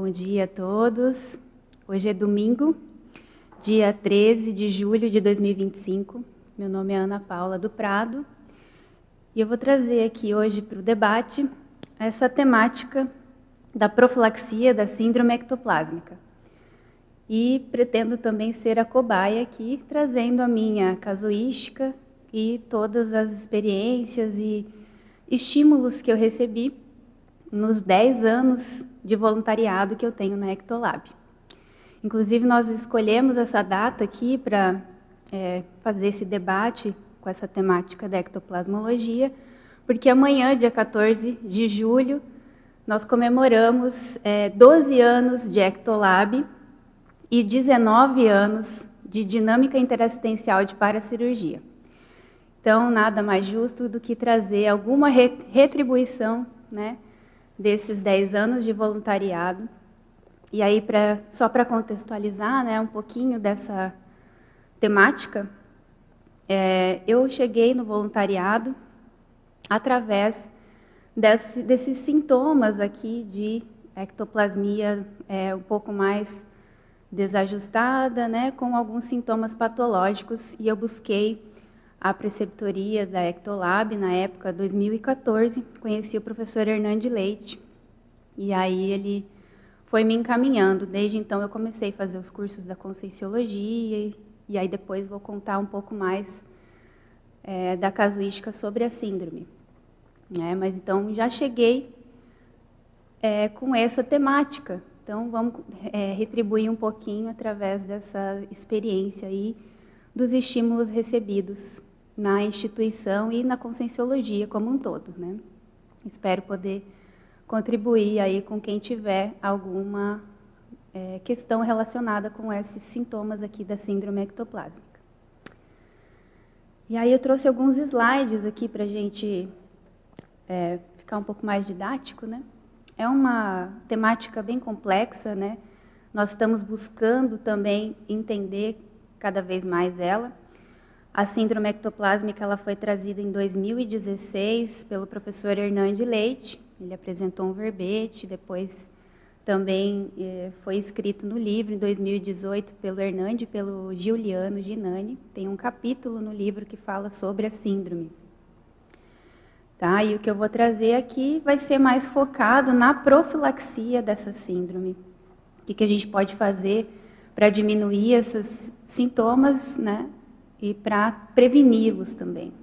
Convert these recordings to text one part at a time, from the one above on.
Bom dia a todos. Hoje é domingo, dia 13 de julho de 2025. Meu nome é Ana Paula do Prado e eu vou trazer aqui hoje para o debate essa temática da profilaxia da síndrome ectoplásmica. E pretendo também ser a cobaia aqui, trazendo a minha casuística e todas as experiências e estímulos que eu recebi nos 10 anos de voluntariado que eu tenho na Ectolab. Inclusive, nós escolhemos essa data aqui para fazer esse debate com essa temática da ectoplasmologia, porque amanhã, dia 14 de julho, nós comemoramos 12 anos de Ectolab e 19 anos de dinâmica interassistencial de paracirurgia. Então, nada mais justo do que trazer alguma retribuição, né, desses 10 anos de voluntariado. E aí, só para contextualizar, né, um pouquinho dessa temática, eu cheguei no voluntariado através desses sintomas aqui de ectoplasmia um pouco mais desajustada, né, com alguns sintomas patológicos, e eu busquei a preceptoria da Ectolab, na época, 2014, conheci o professor Hernande Leite, e aí ele foi me encaminhando. Desde então eu comecei a fazer os cursos da Conscienciologia, e aí depois vou contar um pouco mais da casuística sobre a síndrome. Mas então já cheguei com essa temática, então vamos retribuir um pouquinho através dessa experiência aí, dos estímulos recebidos na instituição e na Conscienciologia como um todo, né? Espero poder contribuir aí com quem tiver alguma questão relacionada com esses sintomas aqui da síndrome ectoplásmica. E aí eu trouxe alguns slides aqui para a gente ficar um pouco mais didático, né? É uma temática bem complexa, né? Nós estamos buscando também entender cada vez mais ela. A síndrome ectoplásmica ela foi trazida em 2016 pelo professor Hernande Leite. Ele apresentou um verbete, depois também foi escrito no livro em 2018 pelo Hernande e pelo Giuliano Ginani. Tem um capítulo no livro que fala sobre a síndrome. Tá? E o que eu vou trazer aqui vai ser mais focado na profilaxia dessa síndrome. O que a gente pode fazer para diminuir esses sintomas, né, e para preveni-los também.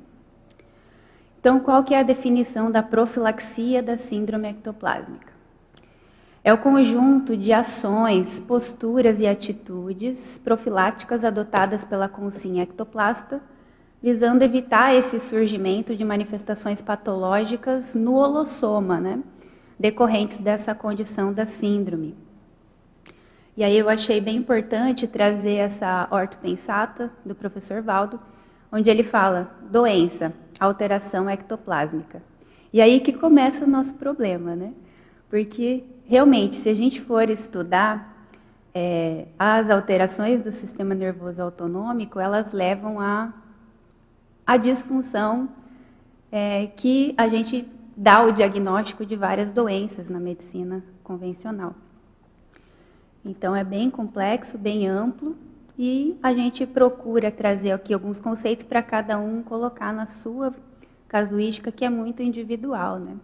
Então, qual que é a definição da profilaxia da síndrome ectoplásmica? É o conjunto de ações, posturas e atitudes profiláticas adotadas pela consciência ectoplasta, visando evitar esse surgimento de manifestações patológicas no holossoma, né, decorrentes dessa condição da síndrome. E aí eu achei bem importante trazer essa ortopensata do professor Valdo, onde ele fala doença, alteração ectoplásmica. E aí que começa o nosso problema, né? Porque realmente, se a gente for estudar as alterações do sistema nervoso autonômico, elas levam à disfunção que a gente dá o diagnóstico de várias doenças na medicina convencional. Então, é bem complexo, bem amplo, e a gente procura trazer aqui alguns conceitos para cada um colocar na sua casuística, que é muito individual, né?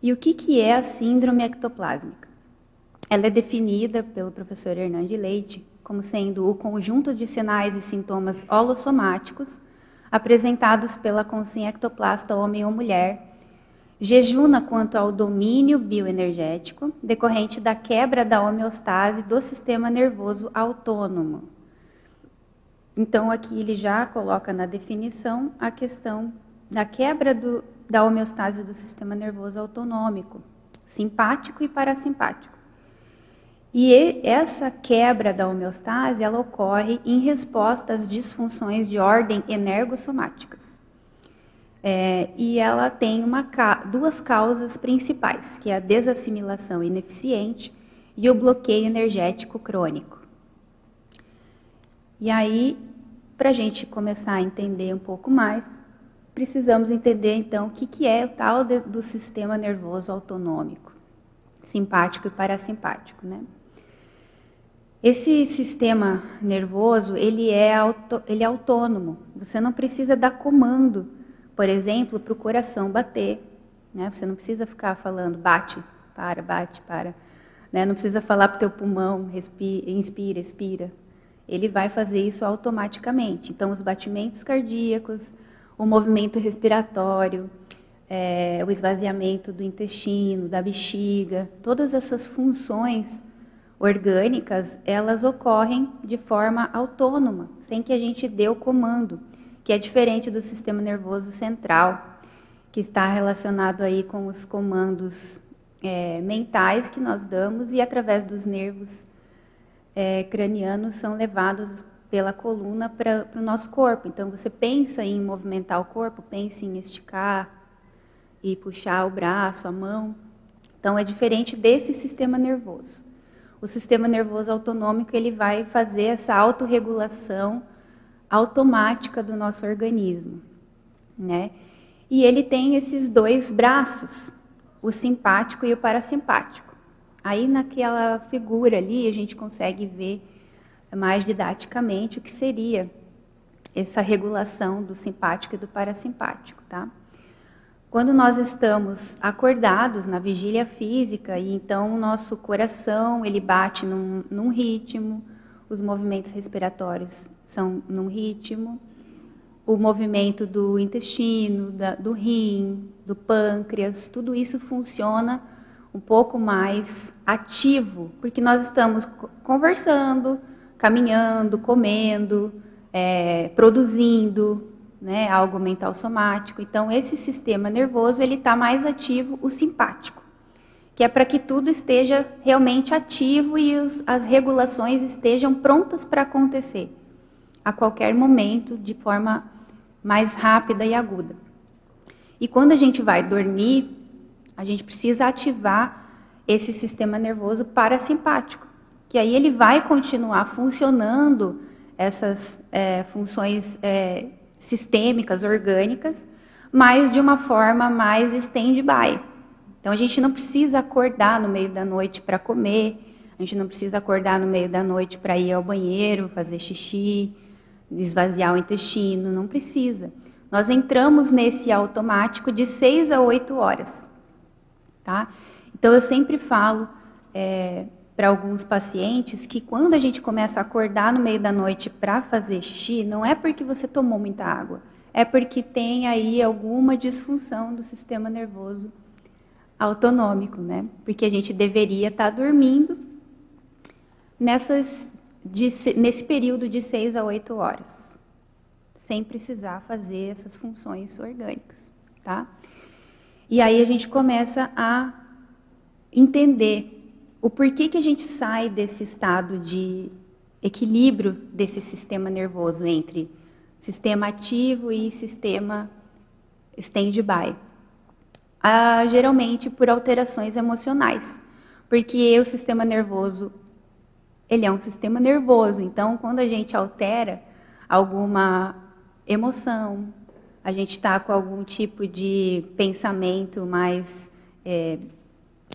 E o que é a síndrome ectoplásmica? Ela é definida pelo professor Hernande Leite como sendo o conjunto de sinais e sintomas holossomáticos apresentados pela consciência ectoplasta homem ou mulher, jejuna quanto ao domínio bioenergético decorrente da quebra da homeostase do sistema nervoso autônomo. Então, aqui ele já coloca na definição a questão da quebra da homeostase do sistema nervoso autonômico, simpático e parasimpático. E essa quebra da homeostase, ela ocorre em resposta às disfunções de ordem energossomáticas. E ela tem duas causas principais, que é a desassimilação ineficiente e o bloqueio energético crônico. E aí, para a gente começar a entender um pouco mais, precisamos entender, então, o que é o tal do sistema nervoso autonômico. simpático e parasimpático, né? Esse sistema nervoso, ele é autônomo. Você não precisa dar comando, por exemplo, para o coração bater, né? Você não precisa ficar falando bate, para, né? Não precisa falar para o teu pulmão, inspira, expira. Ele vai fazer isso automaticamente. Então, os batimentos cardíacos, o movimento respiratório, o esvaziamento do intestino, da bexiga, todas essas funções orgânicas, elas ocorrem de forma autônoma, sem que a gente dê o comando, que é diferente do sistema nervoso central, que está relacionado aí com os comandos mentais que nós damos e através dos nervos cranianos são levados pela coluna para o nosso corpo. Então, você pensa em movimentar o corpo, pensa em esticar e puxar o braço, a mão. Então, é diferente desse sistema nervoso. O sistema nervoso autonômico, ele vai fazer essa autorregulação automática do nosso organismo, né? E ele tem esses dois braços, o simpático e o parasimpático. Aí naquela figura ali a gente consegue ver mais didaticamente o que seria essa regulação do simpático e do parasimpático, tá? Quando nós estamos acordados na vigília física, e então o nosso coração ele bate num ritmo, os movimentos respiratórios são num ritmo, o movimento do intestino, do rim, do pâncreas, tudo isso funciona um pouco mais ativo, porque nós estamos conversando, caminhando, comendo, produzindo, né, algo mental somático. Então, esse sistema nervoso, ele está mais ativo, o simpático, que é para que tudo esteja realmente ativo e as regulações estejam prontas para acontecer a qualquer momento, de forma mais rápida e aguda. E quando a gente vai dormir, a gente precisa ativar esse sistema nervoso parasimpático, que aí ele vai continuar funcionando essas funções sistêmicas, orgânicas, mas de uma forma mais stand-by. Então, a gente não precisa acordar no meio da noite para comer, a gente não precisa acordar no meio da noite para ir ao banheiro, fazer xixi, esvaziar o intestino, não precisa. Nós entramos nesse automático de 6 a 8 horas, tá? Então, eu sempre falo para alguns pacientes que quando a gente começa a acordar no meio da noite para fazer xixi, não é porque você tomou muita água, é porque tem aí alguma disfunção do sistema nervoso autonômico, né? Porque a gente deveria estar dormindo nesse período de 6 a 8 horas, sem precisar fazer essas funções orgânicas, tá? E aí a gente começa a entender o porquê que a gente sai desse estado de equilíbrio desse sistema nervoso entre sistema ativo e sistema stand-by. Geralmente por alterações emocionais, porque o sistema nervoso, ele é um sistema nervoso, então quando a gente altera alguma emoção, a gente está com algum tipo de pensamento mais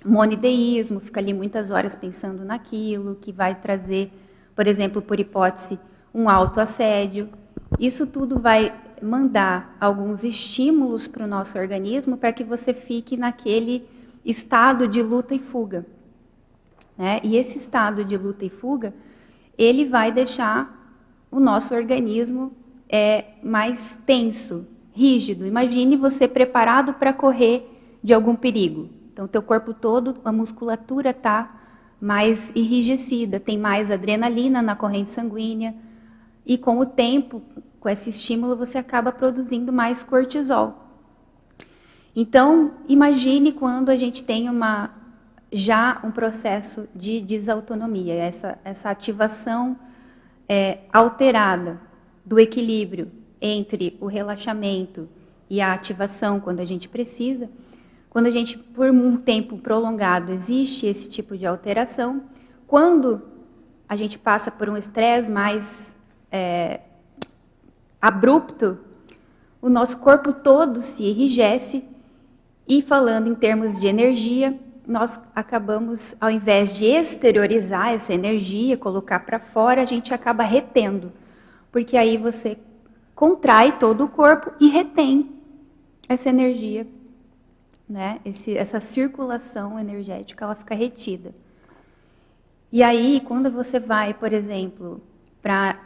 monoideísmo, fica ali muitas horas pensando naquilo, que vai trazer, por exemplo, por hipótese, um autoassédio. Isso tudo vai mandar alguns estímulos para o nosso organismo para que você fique naquele estado de luta e fuga, né? E esse estado de luta e fuga, ele vai deixar o nosso organismo mais tenso, rígido. Imagine você preparado para correr de algum perigo. Então, o teu corpo todo, a musculatura está mais enrijecida, tem mais adrenalina na corrente sanguínea, e com o tempo, com esse estímulo, você acaba produzindo mais cortisol. Então, imagine quando a gente tem já um processo de desautonomia, essa ativação alterada do equilíbrio entre o relaxamento e a ativação quando a gente precisa. Quando a gente, por um tempo prolongado, existe esse tipo de alteração, quando a gente passa por um estresse mais abrupto, o nosso corpo todo se enrijece, e falando em termos de energia, nós acabamos, ao invés de exteriorizar essa energia, colocar para fora, a gente acaba retendo. Porque aí você contrai todo o corpo e retém essa energia, né? Essa circulação energética, ela fica retida. E aí, quando você vai, por exemplo, para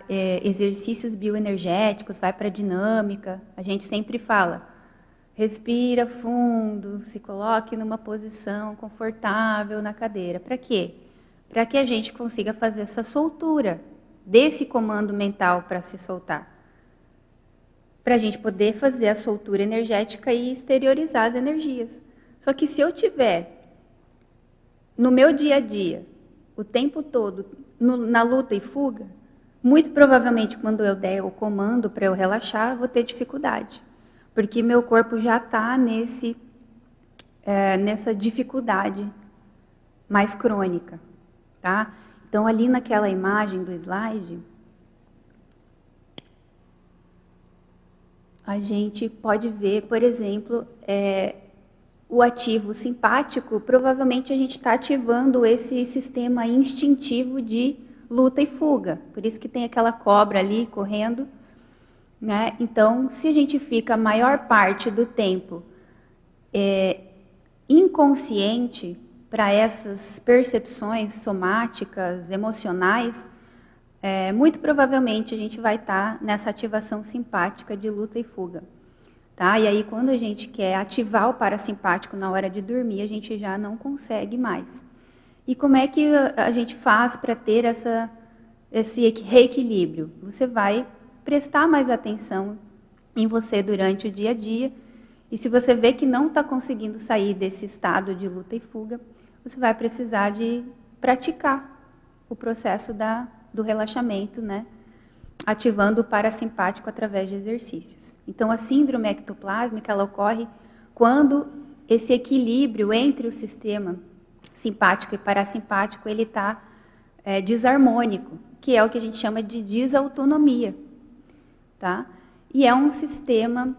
exercícios bioenergéticos, vai para dinâmica, a gente sempre fala, respira fundo, se coloque numa posição confortável na cadeira. Para quê? Para que a gente consiga fazer essa soltura desse comando mental para se soltar. Para a gente poder fazer a soltura energética e exteriorizar as energias. Só que se eu tiver no meu dia a dia, o tempo todo, na luta e fuga, muito provavelmente quando eu der o comando para eu relaxar, eu vou ter dificuldade. Porque meu corpo já está nessa dificuldade mais crônica, tá? Então, ali naquela imagem do slide, a gente pode ver, por exemplo, o ativo simpático, provavelmente a gente está ativando esse sistema instintivo de luta e fuga. Por isso que tem aquela cobra ali correndo, né? Então, se a gente fica a maior parte do tempo inconsciente para essas percepções somáticas, emocionais, muito provavelmente a gente vai estar nessa ativação simpática de luta e fuga. Tá? E aí, quando a gente quer ativar o parasimpático na hora de dormir, a gente já não consegue mais. E como é que a gente faz para ter esse reequilíbrio? Você vai prestar mais atenção em você durante o dia a dia. E se você vê que não está conseguindo sair desse estado de luta e fuga, você vai precisar de praticar o processo do relaxamento, né? Ativando o parasimpático através de exercícios. Então, a síndrome ectoplásmica, ela ocorre quando esse equilíbrio entre o sistema simpático e parasimpático, ele está desarmônico, que é o que a gente chama de desautonomia, tá? E é um sistema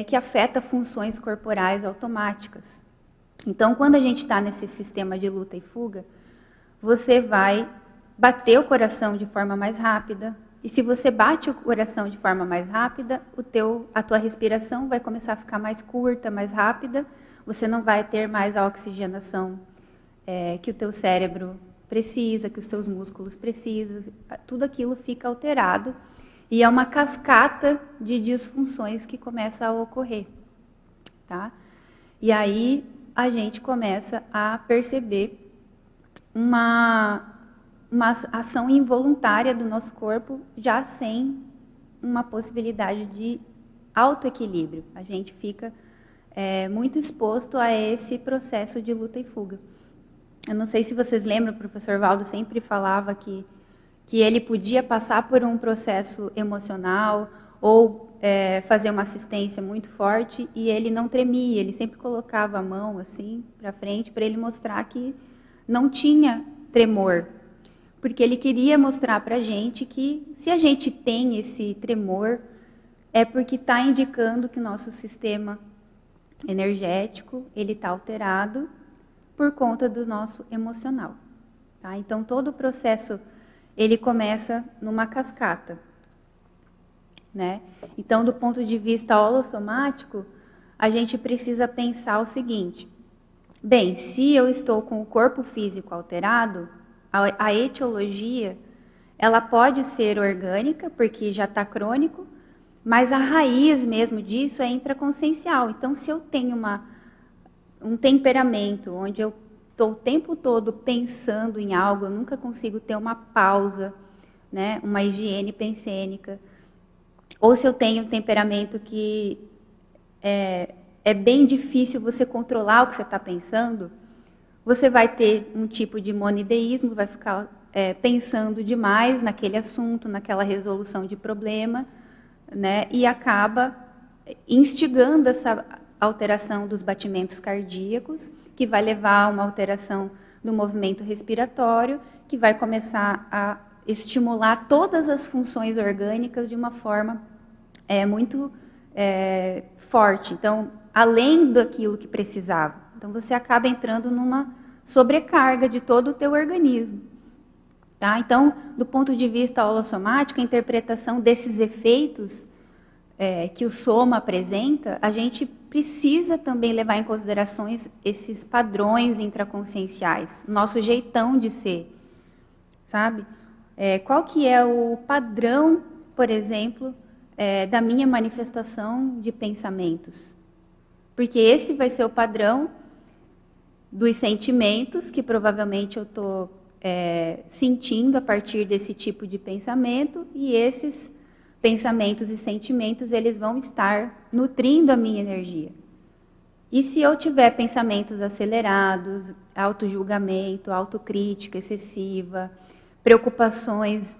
que afeta funções corporais automáticas. Então, quando a gente está nesse sistema de luta e fuga, você vai bater o coração de forma mais rápida, e se você bate o coração de forma mais rápida, a tua respiração vai começar a ficar mais curta, mais rápida, você não vai ter mais a oxigenação que o teu cérebro precisa, que os teus músculos precisam, tudo aquilo fica alterado, e é uma cascata de disfunções que começa a ocorrer, tá? E aí a gente começa a perceber uma ação involuntária do nosso corpo, já sem uma possibilidade de autoequilíbrio. A gente fica muito exposto a esse processo de luta e fuga. Eu não sei se vocês lembram, o professor Valdo sempre falava que ele podia passar por um processo emocional ou fazer uma assistência muito forte e ele não tremia, ele sempre colocava a mão assim para frente para ele mostrar que não tinha tremor, porque ele queria mostrar para a gente que se a gente tem esse tremor é porque está indicando que o nosso sistema energético ele está alterado por conta do nosso emocional. Tá? Então, todo o processo ele começa numa cascata, né? Então, do ponto de vista holossomático, a gente precisa pensar o seguinte: bem, se eu estou com o corpo físico alterado, a etiologia ela pode ser orgânica, porque já está crônico, mas a raiz mesmo disso é intraconsciencial. Então, se eu tenho um temperamento onde eu estou o tempo todo pensando em algo, eu nunca consigo ter uma pausa, né, uma higiene pensênica, ou se eu tenho um temperamento que é bem difícil você controlar o que você está pensando, você vai ter um tipo de monideísmo, vai ficar pensando demais naquele assunto, naquela resolução de problema, né, e acaba instigando essa alteração dos batimentos cardíacos, que vai levar a uma alteração do movimento respiratório, que vai começar a estimular todas as funções orgânicas de uma forma muito forte. Então, além daquilo que precisava. Então, você acaba entrando numa sobrecarga de todo o teu organismo. Tá? Então, do ponto de vista holossomático, a interpretação desses efeitos que o soma apresenta, a gente precisa também levar em consideração esses padrões intraconscienciais, nosso jeitão de ser, sabe? Qual que é o padrão, por exemplo, da minha manifestação de pensamentos? Porque esse vai ser o padrão dos sentimentos que provavelmente eu estou sentindo a partir desse tipo de pensamento, e esses pensamentos e sentimentos, eles vão estar nutrindo a minha energia. E se eu tiver pensamentos acelerados, autojulgamento, autocrítica excessiva, preocupações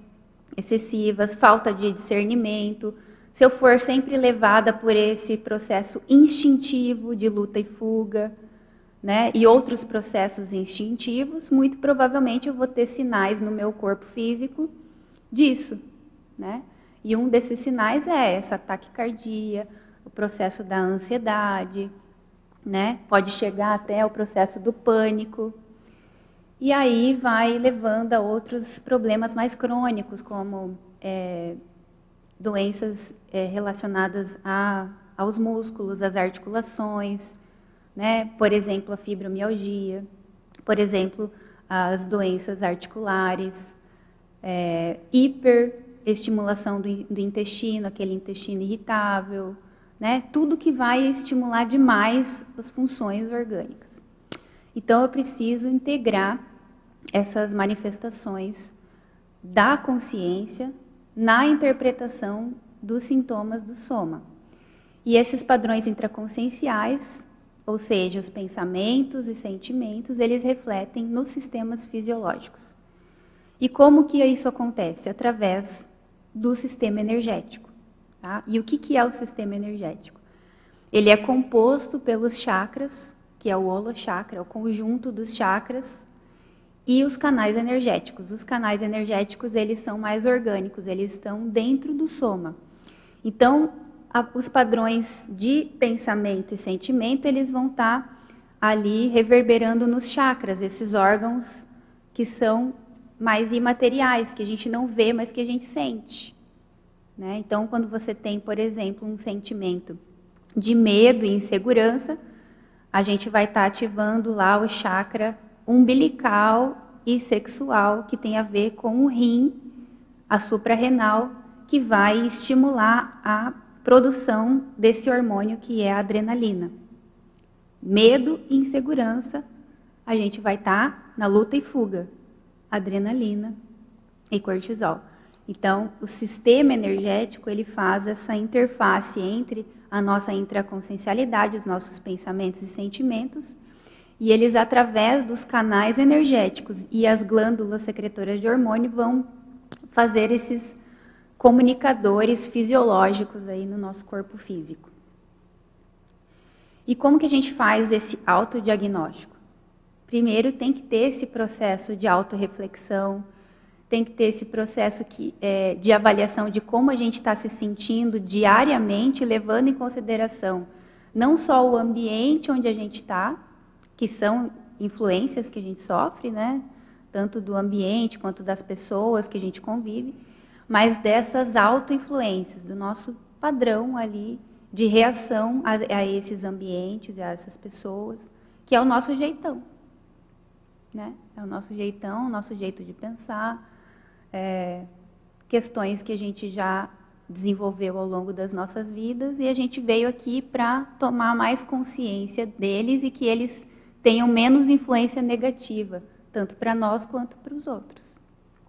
excessivas, falta de discernimento, se eu for sempre levada por esse processo instintivo de luta e fuga, né, e outros processos instintivos, muito provavelmente eu vou ter sinais no meu corpo físico disso, né? E um desses sinais é essa taquicardia, o processo da ansiedade, né? Pode chegar até o processo do pânico. E aí vai levando a outros problemas mais crônicos, como doenças relacionadas aos músculos, às articulações, né? Por exemplo, a fibromialgia, por exemplo, as doenças articulares, hiperestimulação do intestino, aquele intestino irritável, né? Tudo que vai estimular demais as funções orgânicas. Então, eu preciso integrar essas manifestações da consciência na interpretação dos sintomas do soma. E esses padrões intraconscienciais, ou seja, os pensamentos e sentimentos, eles refletem nos sistemas fisiológicos. E como que isso acontece? Através do sistema energético. Tá? E o que é o sistema energético? Ele é composto pelos chakras, que é o holochakra, é o conjunto dos chakras, e os canais energéticos. Os canais energéticos, eles são mais orgânicos, eles estão dentro do soma. Então, os padrões de pensamento e sentimento, eles vão estar ali reverberando nos chakras, esses órgãos que são mais imateriais, que a gente não vê, mas que a gente sente. Né? Então, quando você tem, por exemplo, um sentimento de medo e insegurança, a gente vai estar ativando lá o chakra umbilical e sexual, que tem a ver com o rim, a suprarrenal, que vai estimular a produção desse hormônio que é a adrenalina. Medo e insegurança, a gente vai estar na luta e fuga, adrenalina e cortisol. Então, o sistema energético, ele faz essa interface entre a nossa intraconsciencialidade, os nossos pensamentos e sentimentos, e eles, através dos canais energéticos e as glândulas secretoras de hormônio, vão fazer esses comunicadores fisiológicos aí no nosso corpo físico. E como que a gente faz esse autodiagnóstico? Primeiro, tem que ter esse processo de autorreflexão, tem que ter esse processo de avaliação de como a gente está se sentindo diariamente, levando em consideração não só o ambiente onde a gente está, que são influências que a gente sofre, né? Tanto do ambiente quanto das pessoas que a gente convive, mas dessas autoinfluências, do nosso padrão ali de reação a esses ambientes, a essas pessoas, que é o nosso jeitão. Né? É o nosso jeitão, o nosso jeito de pensar, questões que a gente já desenvolveu ao longo das nossas vidas, e a gente veio aqui para tomar mais consciência deles e que eles tenham menos influência negativa, tanto para nós quanto para os outros.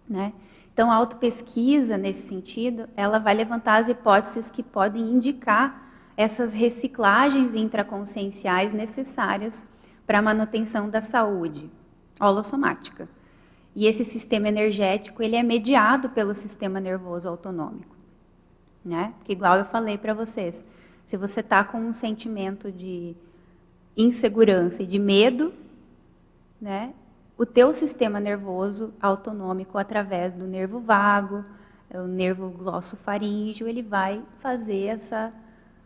Né? Então, a autopesquisa, nesse sentido, ela vai levantar as hipóteses que podem indicar essas reciclagens intraconscienciais necessárias para a manutenção da saúde holossomática. E esse sistema energético, ele é mediado pelo sistema nervoso autonômico. Né? Porque, igual eu falei para vocês, se você está com um sentimento de insegurança e de medo, né? O teu sistema nervoso autonômico, através do nervo vago, o nervo glossofaríngeo, ele vai fazer essa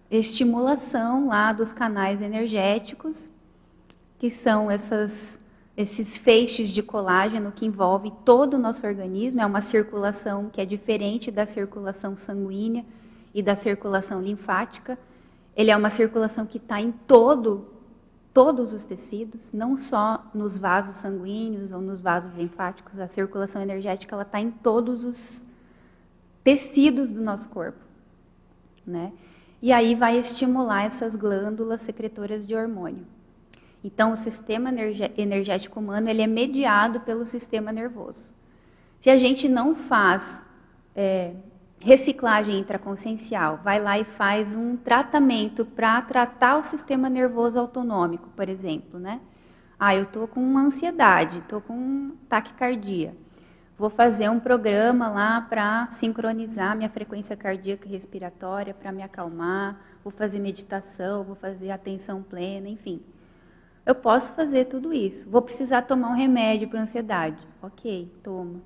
estimulação lá dos canais energéticos, que são esses feixes de colágeno que envolvem todo o nosso organismo. É uma circulação que é diferente da circulação sanguínea e da circulação linfática. Ele é uma circulação que está em todos os tecidos, não só nos vasos sanguíneos ou nos vasos linfáticos. A circulação energética ela está em todos os tecidos do nosso corpo, né? E aí vai estimular essas glândulas secretoras de hormônio. Então, o sistema energético humano ele é mediado pelo sistema nervoso. Se a gente não faz reciclagem intraconsciencial, vai lá e faz um tratamento para tratar o sistema nervoso autonômico, por exemplo, né? Eu estou com ansiedade, estou com taquicardia. Vou fazer um programa lá para sincronizar minha frequência cardíaca e respiratória, para me acalmar, vou fazer meditação, vou fazer atenção plena, enfim. Eu posso fazer tudo isso. Vou precisar tomar um remédio para ansiedade. Ok, toma.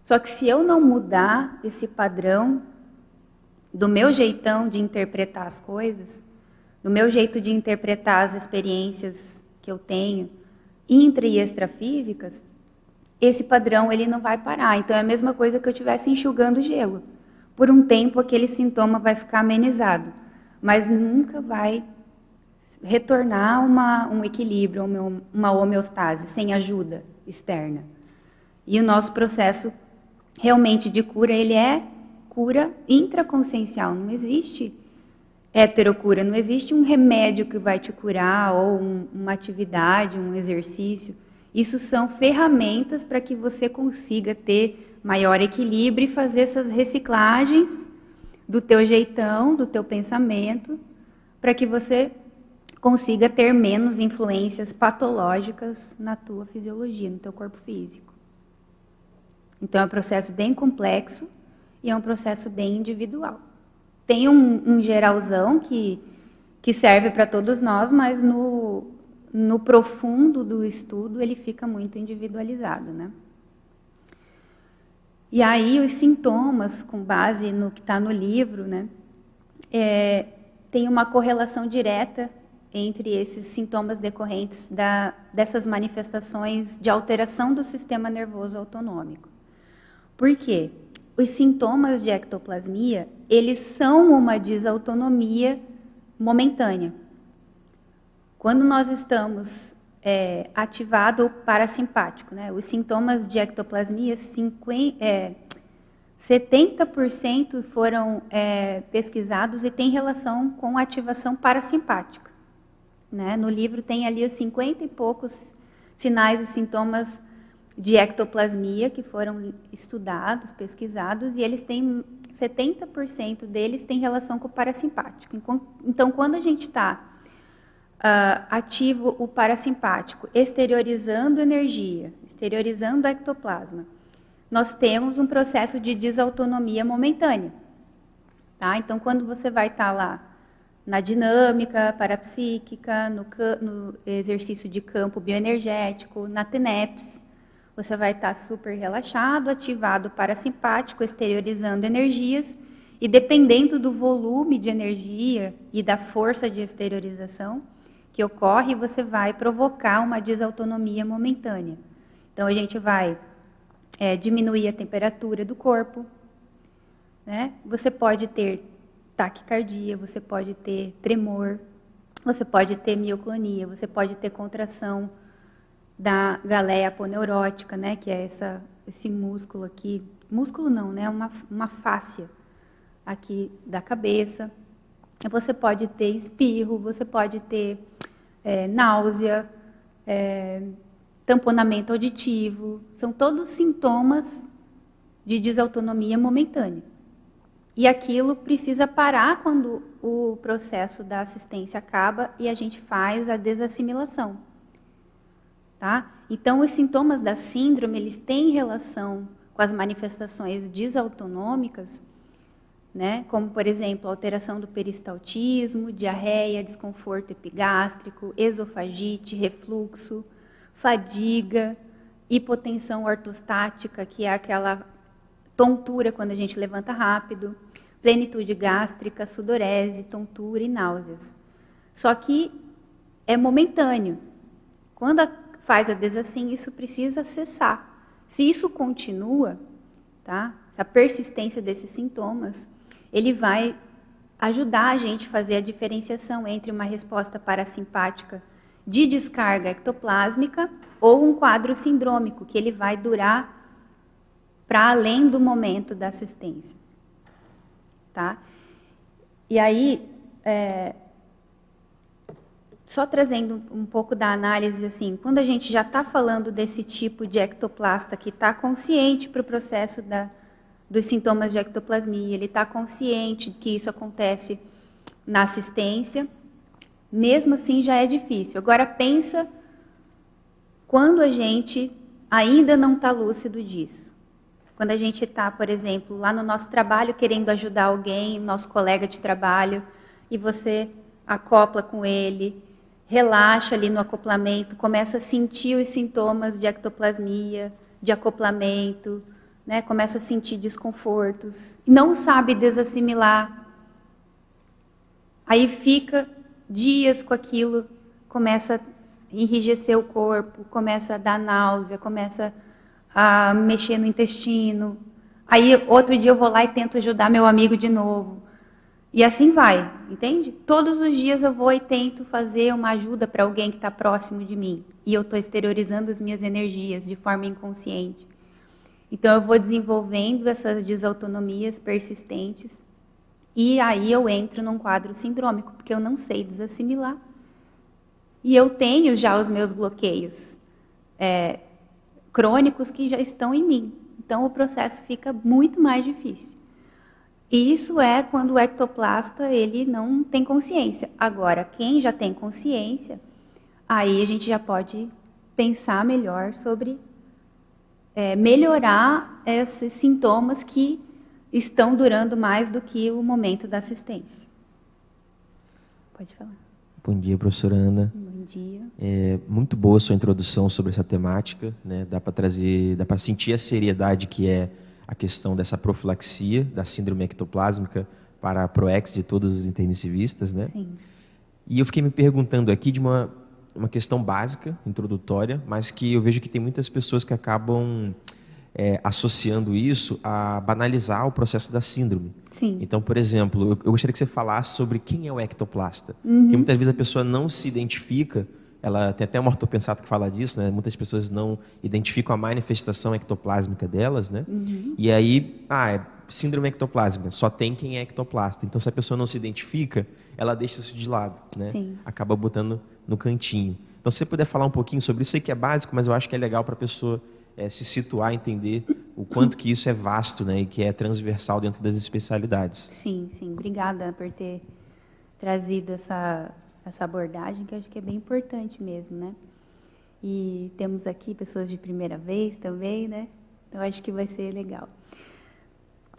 Só que se eu não mudar esse padrão do meu jeitão de interpretar as coisas, do meu jeito de interpretar as experiências que eu tenho, intra e extrafísicas, esse padrão ele não vai parar. Então é a mesma coisa que eu estivesse enxugando gelo. Por um tempo aquele sintoma vai ficar amenizado, mas nunca vai retornar um equilíbrio, uma homeostase, sem ajuda externa. E o nosso processo realmente de cura, ele é cura intraconsciencial. Não existe heterocura, não existe um remédio que vai te curar, ou uma atividade, um exercício. Isso são ferramentas para que você consiga ter maior equilíbrio e fazer essas reciclagens do teu jeitão, do teu pensamento, para que você consiga ter menos influências patológicas na tua fisiologia, no teu corpo físico. Então é um processo bem complexo e é um processo bem individual. Tem um geralzão que serve para todos nós, mas no profundo do estudo ele fica muito individualizado, né? E aí os sintomas, com base no que está no livro, né, tem uma correlação direta entre esses sintomas decorrentes dessas manifestações de alteração do sistema nervoso autonômico. Por quê? Os sintomas de ectoplasmia, eles são uma desautonomia momentânea. Quando nós estamos ativado o parasimpático, né, os sintomas de ectoplasmia, 70% foram pesquisados e tem relação com a ativação parasimpática. Né? No livro tem ali os 50 e poucos sinais e sintomas de ectoplasmia que foram estudados, pesquisados, e eles têm 70% deles têm relação com o parasimpático. Então, quando a gente está ativo o parasimpático, exteriorizando energia, exteriorizando o ectoplasma, nós temos um processo de desautonomia momentânea. Tá? Então, quando você vai estar lá na dinâmica parapsíquica, no exercício de campo bioenergético, na TENEPS, você vai estar super relaxado, ativado o parasimpático, exteriorizando energias, e dependendo do volume de energia e da força de exteriorização que ocorre, você vai provocar uma desautonomia momentânea. Então, a gente vai diminuir a temperatura do corpo, né? Você pode ter taquicardia, você pode ter tremor, você pode ter mioclonia, você pode ter contração da galeia aponeurótica, né, que é esse músculo aqui, músculo não, né, uma fáscia aqui da cabeça. Você pode ter espirro, você pode ter náusea, tamponamento auditivo, são todos sintomas de desautonomia momentânea. E aquilo precisa parar quando o processo da assistência acaba e a gente faz a desassimilação. Tá? Então, os sintomas da síndrome, eles têm relação com as manifestações desautonômicas, né? Como, por exemplo, alteração do peristaltismo, diarreia, desconforto epigástrico, esofagite, refluxo, fadiga, hipotensão ortostática, que é aquela tontura quando a gente levanta rápido, plenitude gástrica, sudorese, tontura e náuseas. Só que é momentâneo. Quando faz a desassim, isso precisa cessar. Se isso continua, tá? A persistência desses sintomas, ele vai ajudar a gente a fazer a diferenciação entre uma resposta parasimpática de descarga ectoplásmica ou um quadro sindrômico, que ele vai durar para além do momento da assistência. Tá? E aí, só trazendo um pouco da análise, assim, quando a gente já está falando desse tipo de ectoplasta que está consciente para o processo dos sintomas de ectoplasmia, ele está consciente que isso acontece na assistência, mesmo assim já é difícil. Agora pensa quando a gente ainda não está lúcido disso. Quando a gente está, por exemplo, lá no nosso trabalho querendo ajudar alguém, nosso colega de trabalho, e você acopla com ele, relaxa ali no acoplamento, começa a sentir os sintomas de ectoplasmia, de acoplamento, né? Começa a sentir desconfortos, não sabe desassimilar. Aí fica dias com aquilo, começa a enrijecer o corpo, começa a dar náusea, começa a mexer no intestino. Aí outro dia eu vou lá e tento ajudar meu amigo de novo. E assim vai, entende? Todos os dias eu vou e tento fazer uma ajuda para alguém que está próximo de mim. E eu estou exteriorizando as minhas energias de forma inconsciente. Então eu vou desenvolvendo essas desautonomias persistentes. E aí eu entro num quadro sindrômico, porque eu não sei desassimilar. E eu tenho já os meus bloqueios crônicos que já estão em mim. Então o processo fica muito mais difícil. E isso é quando o ectoplasta ele não tem consciência. Agora, quem já tem consciência, aí a gente já pode pensar melhor sobre melhorar esses sintomas que estão durando mais do que o momento da assistência. Pode falar. Bom dia, professora Ana. Bom dia. Muito boa a sua introdução sobre essa temática, né? Dá para sentir a seriedade que é a questão dessa profilaxia da síndrome ectoplásmica para a PROEX de todos os intermissivistas, né? Sim. E eu fiquei me perguntando aqui de uma questão básica, introdutória, mas que eu vejo que tem muitas pessoas que acabam associando isso a banalizar o processo da síndrome. Sim. Então, por exemplo, eu gostaria que você falasse sobre quem é o ectoplasta. Porque muitas vezes a pessoa não se identifica, ela tem até uma ortopensata que fala disso, né? Muitas pessoas não identificam a manifestação ectoplásmica delas, né? E aí, é síndrome ectoplásmica, só tem quem é ectoplasta. Então, se a pessoa não se identifica, ela deixa isso de lado, né? Sim. Acaba botando no cantinho. Então, se você puder falar um pouquinho sobre isso, sei que é básico, mas eu acho que é legal para a pessoa se situar, entender o quanto que isso é vasto, né, e que é transversal dentro das especialidades. Sim, sim. Obrigada por ter trazido essa abordagem, que eu acho que é bem importante mesmo, né? E temos aqui pessoas de primeira vez também, né? Então, acho que vai ser legal.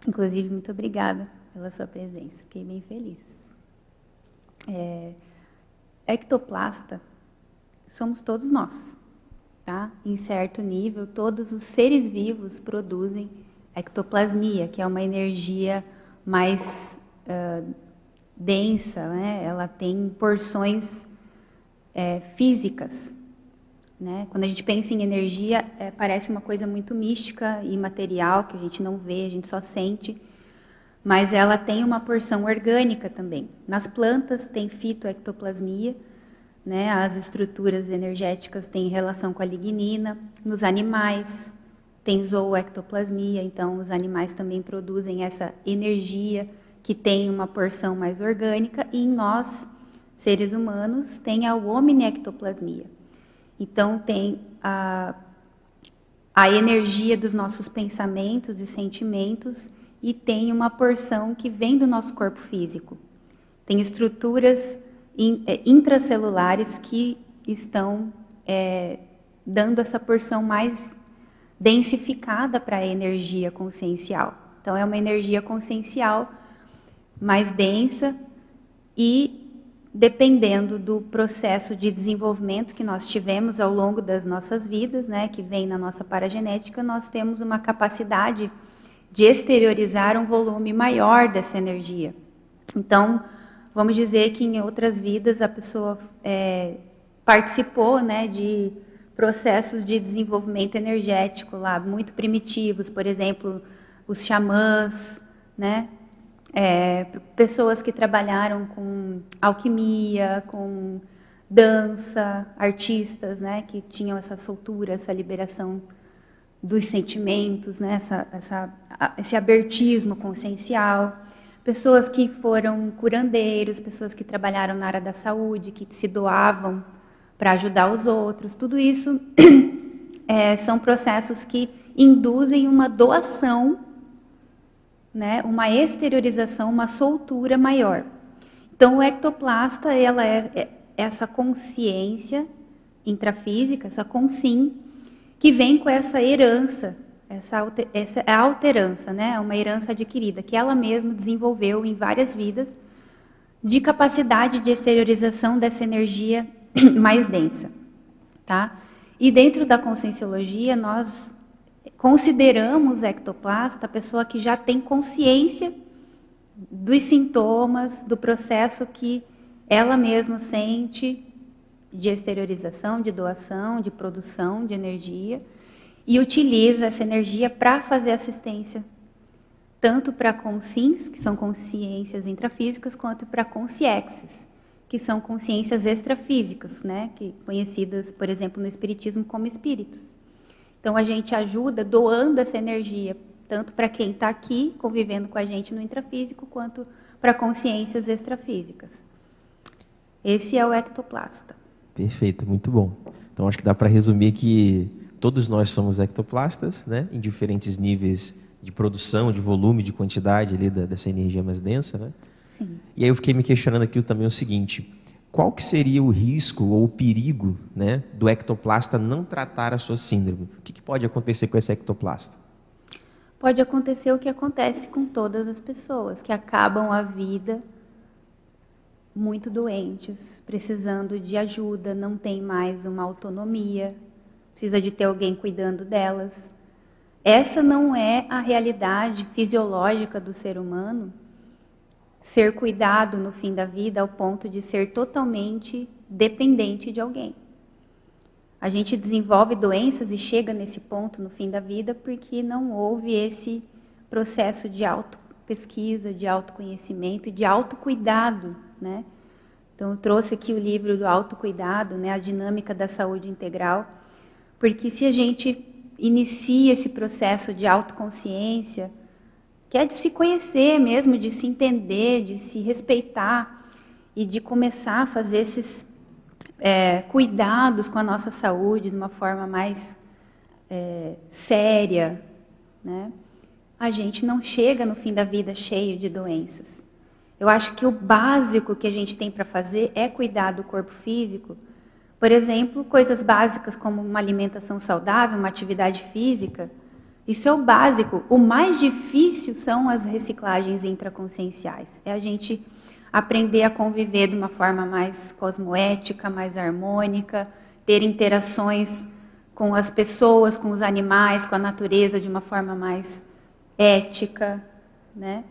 Inclusive, muito obrigada pela sua presença. Fiquei bem feliz. Ectoplasta somos todos nós. Tá? Em certo nível, todos os seres vivos produzem ectoplasmia, que é uma energia mais densa, né? Ela tem porções físicas. Né? Quando a gente pensa em energia, parece uma coisa muito mística e material, que a gente não vê, a gente só sente, mas ela tem uma porção orgânica também. Nas plantas tem fitoectoplasmia, né, as estruturas energéticas têm relação com a lignina. Nos animais tem zooectoplasmia, então os animais também produzem essa energia que tem uma porção mais orgânica. E em nós, seres humanos, tem a hominectoplasmia. Então tem a energia dos nossos pensamentos e sentimentos e tem uma porção que vem do nosso corpo físico. Tem estruturas intracelulares que estão dando essa porção mais densificada para a energia consciencial. Então, é uma energia consciencial mais densa e, dependendo do processo de desenvolvimento que nós tivemos ao longo das nossas vidas, né, que vem na nossa paragenética, nós temos uma capacidade de exteriorizar um volume maior dessa energia. Então, vamos dizer que em outras vidas a pessoa participou, né, de processos de desenvolvimento energético lá, muito primitivos, por exemplo, os xamãs, né, pessoas que trabalharam com alquimia, com dança, artistas, né, que tinham essa soltura, essa liberação dos sentimentos, né, esse abertismo consciencial, pessoas que foram curandeiros, pessoas que trabalharam na área da saúde, que se doavam para ajudar os outros. Tudo isso são processos que induzem uma doação, né, uma exteriorização, uma soltura maior. Então, o ectoplasta, ela é essa consciência intrafísica, essa consim, que vem com essa herança, essa é a alterança, né, uma herança adquirida, que ela mesma desenvolveu em várias vidas, de capacidade de exteriorização dessa energia mais densa, tá? E dentro da conscienciologia, nós consideramos ectoplasta a pessoa que já tem consciência dos sintomas, do processo que ela mesma sente de exteriorização, de doação, de produção de energia, e utiliza essa energia para fazer assistência, tanto para consins, que são consciências intrafísicas, quanto para consciexes, que são consciências extrafísicas, né, que conhecidas, por exemplo, no espiritismo como espíritos. Então, a gente ajuda doando essa energia, tanto para quem está aqui, convivendo com a gente no intrafísico, quanto para consciências extrafísicas. Esse é o ectoplasta. Perfeito, muito bom. Então, acho que dá para resumir que todos nós somos ectoplastas, né, em diferentes níveis de produção, de volume, de quantidade ali dessa energia mais densa, né? Sim. E aí eu fiquei me questionando aqui também o seguinte: qual que seria o risco ou o perigo, né, do ectoplasta não tratar a sua síndrome? O que pode acontecer com esse ectoplasta? Pode acontecer o que acontece com todas as pessoas, que acabam a vida muito doentes, precisando de ajuda, não tem mais uma autonomia, precisa de ter alguém cuidando delas. Essa não é a realidade fisiológica do ser humano, ser cuidado no fim da vida ao ponto de ser totalmente dependente de alguém. A gente desenvolve doenças e chega nesse ponto no fim da vida porque não houve esse processo de autopesquisa, de autoconhecimento e de autocuidado, né? Então, eu trouxe aqui o livro do autocuidado, né, a dinâmica da saúde integral, porque se a gente inicia esse processo de autoconsciência, que é de se conhecer mesmo, de se entender, de se respeitar e de começar a fazer esses cuidados com a nossa saúde de uma forma mais séria, né? A gente não chega no fim da vida cheio de doenças. Eu acho que o básico que a gente tem para fazer é cuidar do corpo físico. Por exemplo, coisas básicas como uma alimentação saudável, uma atividade física. Isso é o básico. O mais difícil são as reciclagens intraconscienciais. É a gente aprender a conviver de uma forma mais cosmoética, mais harmônica, ter interações com as pessoas, com os animais, com a natureza de uma forma mais ética, né?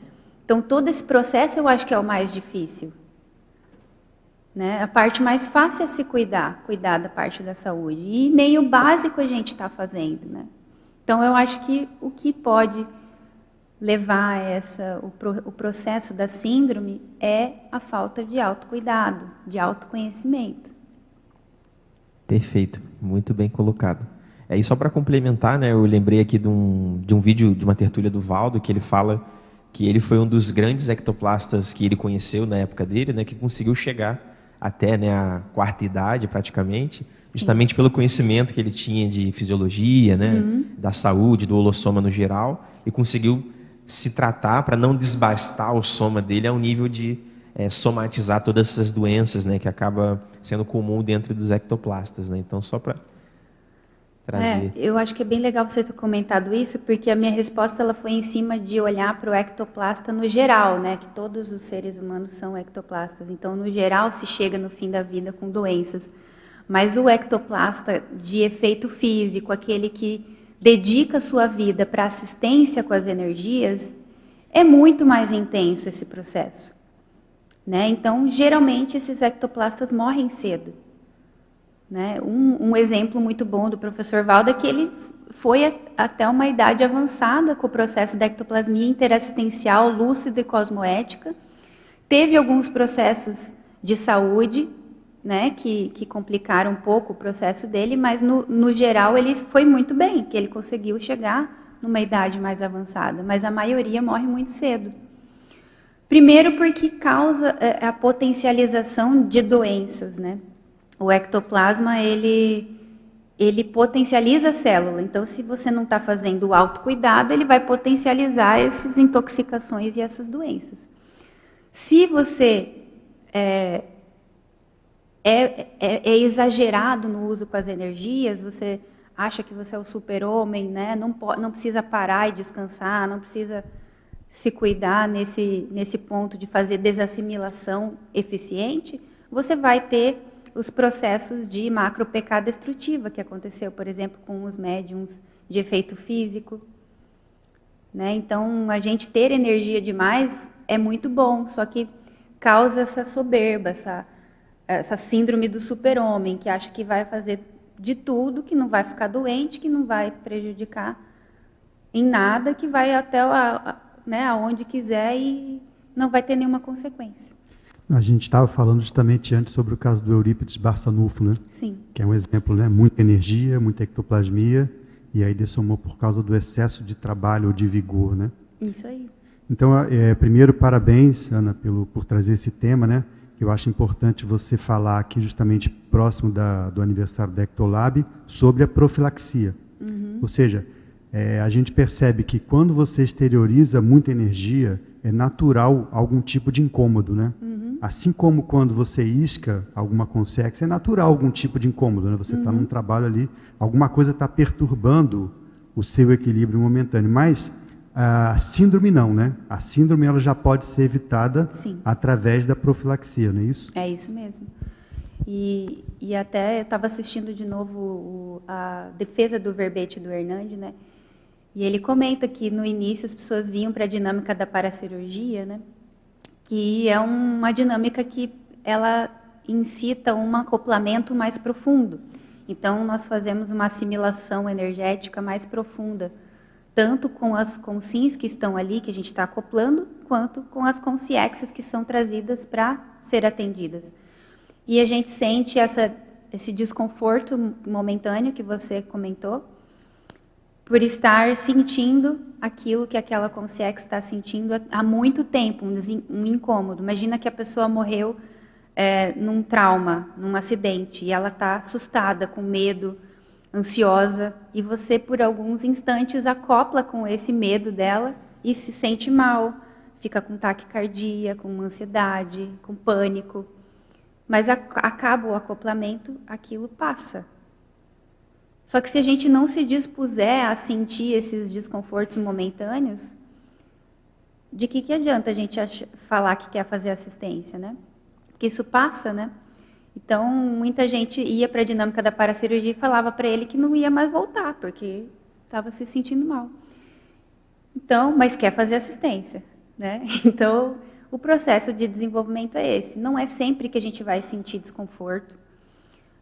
Então, todo esse processo eu acho que é o mais difícil, né? A parte mais fácil é se cuidar da parte da saúde. E nem o básico a gente está fazendo, né? Então, eu acho que o que pode levar o processo da síndrome é a falta de autocuidado, de autoconhecimento. Perfeito, muito bem colocado. E só para complementar, né, eu lembrei aqui de um vídeo, de uma tertúlia do Valdo, que ele fala que ele foi um dos grandes ectoplastas que ele conheceu na época dele, né, que conseguiu chegar até, né, a quarta idade praticamente, justamente Sim. pelo conhecimento que ele tinha de fisiologia, né, da saúde, do holossoma no geral, e conseguiu se tratar para não desbastar o soma dele ao nível de somatizar todas essas doenças, né, que acaba sendo comum dentro dos ectoplastas, né? Então, só para trazer. Eu acho que é bem legal você ter comentado isso, porque a minha resposta ela foi em cima de olhar para o ectoplasta no geral, né, que todos os seres humanos são ectoplastas. Então, no geral, se chega no fim da vida com doenças. Mas o ectoplasta de efeito físico, aquele que dedica a sua vida para assistência com as energias, é muito mais intenso esse processo, né? Então, geralmente, esses ectoplastas morrem cedo, né? Um exemplo muito bom do professor Valdo é que ele foi até uma idade avançada com o processo da ectoplasmia interassistencial, lúcida e cosmoética. Teve alguns processos de saúde, né, que complicaram um pouco o processo dele, mas no geral ele foi muito bem, que ele conseguiu chegar numa idade mais avançada, mas a maioria morre muito cedo. Primeiro porque causa a potencialização de doenças, né? O ectoplasma, ele potencializa a célula, então se você não está fazendo o autocuidado, ele vai potencializar essas intoxicações e essas doenças. Se você é exagerado no uso com as energias, você acha que você é o super-homem, né? Não precisa parar e descansar, não precisa se cuidar nesse ponto de fazer desassimilação eficiente, você vai ter os processos de macro-PK destrutiva, que aconteceu, por exemplo, com os médiums de efeito físico, né? Então, a gente ter energia demais é muito bom, só que causa essa soberba, essa síndrome do super-homem, que acha que vai fazer de tudo, que não vai ficar doente, que não vai prejudicar em nada, que vai até né, aonde quiser e não vai ter nenhuma consequência. A gente estava falando justamente antes sobre o caso do Eurípides Barçanufo, né? Sim. Que é um exemplo, né? Muita energia, muita ectoplasmia, e aí dessomou por causa do excesso de trabalho ou de vigor, né? Isso aí. Então, primeiro, parabéns, Ana, por trazer esse tema, né? Eu acho importante você falar aqui, justamente próximo do aniversário da Ectolab, sobre a profilaxia. Uhum. Ou seja, a gente percebe que quando você exterioriza muita energia, é natural algum tipo de incômodo, né? Uhum. Assim como quando você isca alguma consex, é natural algum tipo de incômodo, né? Você está num trabalho ali, alguma coisa está perturbando o seu equilíbrio momentâneo, mas a síndrome não, né? A síndrome ela já pode ser evitada Sim. através da profilaxia, não é isso? É isso mesmo. E até eu estava assistindo de novo a defesa do verbete do Hernandes, né? E ele comenta que no início as pessoas vinham para a dinâmica da paracirurgia, né? Que é uma dinâmica que ela incita um acoplamento mais profundo. Então nós fazemos uma assimilação energética mais profunda, tanto com as consins que estão ali, que a gente está acoplando, quanto com as consciexes que são trazidas para ser atendidas. E a gente sente esse desconforto momentâneo que você comentou, por estar sentindo aquilo que aquela consciex está sentindo há muito tempo, um incômodo. Imagina que a pessoa morreu num trauma, num acidente, e ela está assustada, com medo, ansiosa, e você, por alguns instantes, acopla com esse medo dela e se sente mal, fica com taquicardia, com ansiedade, com pânico. Mas acaba o acoplamento, aquilo passa. Só que se a gente não se dispuser a sentir esses desconfortos momentâneos, de que adianta a gente falar que quer fazer assistência, né? Porque isso passa, né? Então, muita gente ia para a dinâmica da paracirurgia e falava para ele que não ia mais voltar, porque estava se sentindo mal. Então, mas quer fazer assistência, né? Então, o processo de desenvolvimento é esse. Não é sempre que a gente vai sentir desconforto,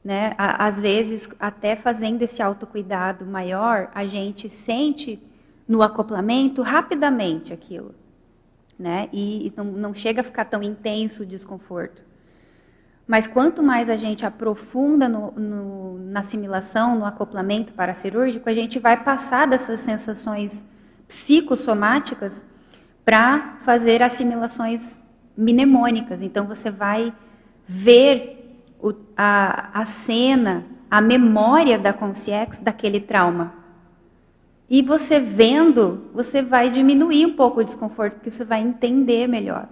né? Às vezes, até fazendo esse autocuidado maior, a gente sente no acoplamento rapidamente aquilo, né? E não chega a ficar tão intenso o desconforto. Mas quanto mais a gente aprofunda na assimilação, no acoplamento paracirúrgico, a gente vai passar dessas sensações psicossomáticas para fazer assimilações mnemônicas. Então, você vai ver a cena, a memória da consciex daquele trauma. E você vendo, você vai diminuir um pouco o desconforto, porque você vai entender melhor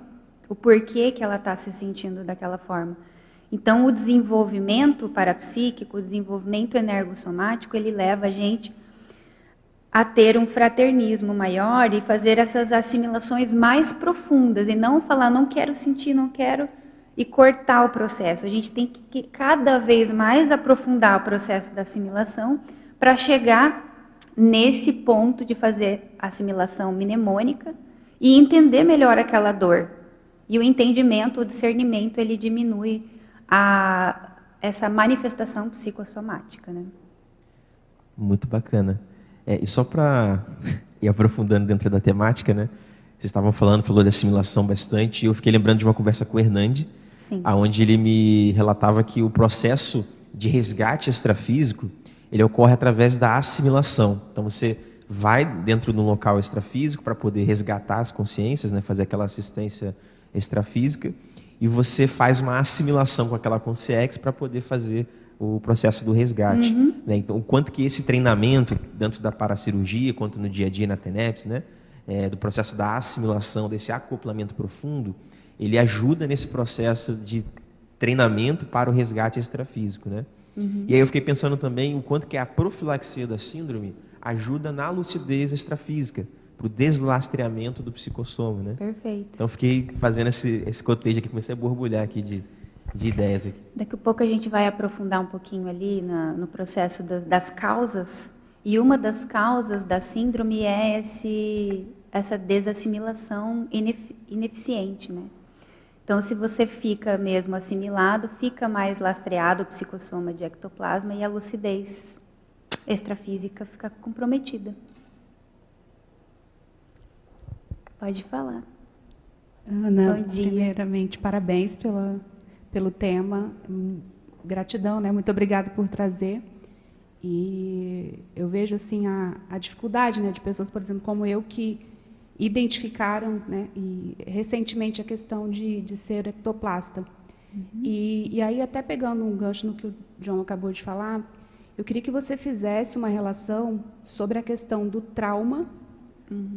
o porquê que ela está se sentindo daquela forma. Então, o desenvolvimento parapsíquico, o desenvolvimento energossomático, ele leva a gente a ter um fraternismo maior e fazer essas assimilações mais profundas, e não falar, não quero sentir, não quero, e cortar o processo. A gente tem que cada vez mais aprofundar o processo da assimilação para chegar nesse ponto de fazer a assimilação mnemônica e entender melhor aquela dor. E o entendimento, o discernimento, ele diminui essa manifestação psicossomática, né? Muito bacana. E só para ir aprofundando dentro da temática, né? Vocês estavam falou de assimilação bastante, e eu fiquei lembrando de uma conversa com o Hernande, onde ele me relatava que o processo de resgate extrafísico, ele ocorre através da assimilação. Então você vai dentro de um local extrafísico para poder resgatar as consciências, né? Fazer aquela assistência extrafísica, e você faz uma assimilação com aquela consciência para poder fazer o processo do resgate. Né? Então, o quanto que esse treinamento, tanto da paracirurgia quanto no dia a dia na TENEPS, né? Do processo da assimilação, desse acoplamento profundo, ele ajuda nesse processo de treinamento para o resgate extrafísico. Né? E aí eu fiquei pensando também o quanto que a profilaxia da síndrome ajuda na lucidez extrafísica, para o deslastreamento do psicossoma, né? Perfeito. Então fiquei fazendo esse cotejo aqui, comecei a borbulhar aqui de ideias aqui. Daqui a pouco a gente vai aprofundar um pouquinho ali no processo das causas, e uma das causas da síndrome é essa desassimilação ineficiente, né? Então, se você fica mesmo assimilado, fica mais lastreado o psicossoma de ectoplasma e a lucidez extrafísica fica comprometida. Pode falar. Ana, bom dia. Primeiramente, parabéns pelo tema. Gratidão, né? Muito obrigada por trazer. E eu vejo assim a dificuldade, né, de pessoas, por exemplo, como eu, que identificaram, né, e recentemente a questão de ser ectoplasta. E aí, até pegando um gancho no que o John acabou de falar, eu queria que você fizesse uma relação sobre a questão do trauma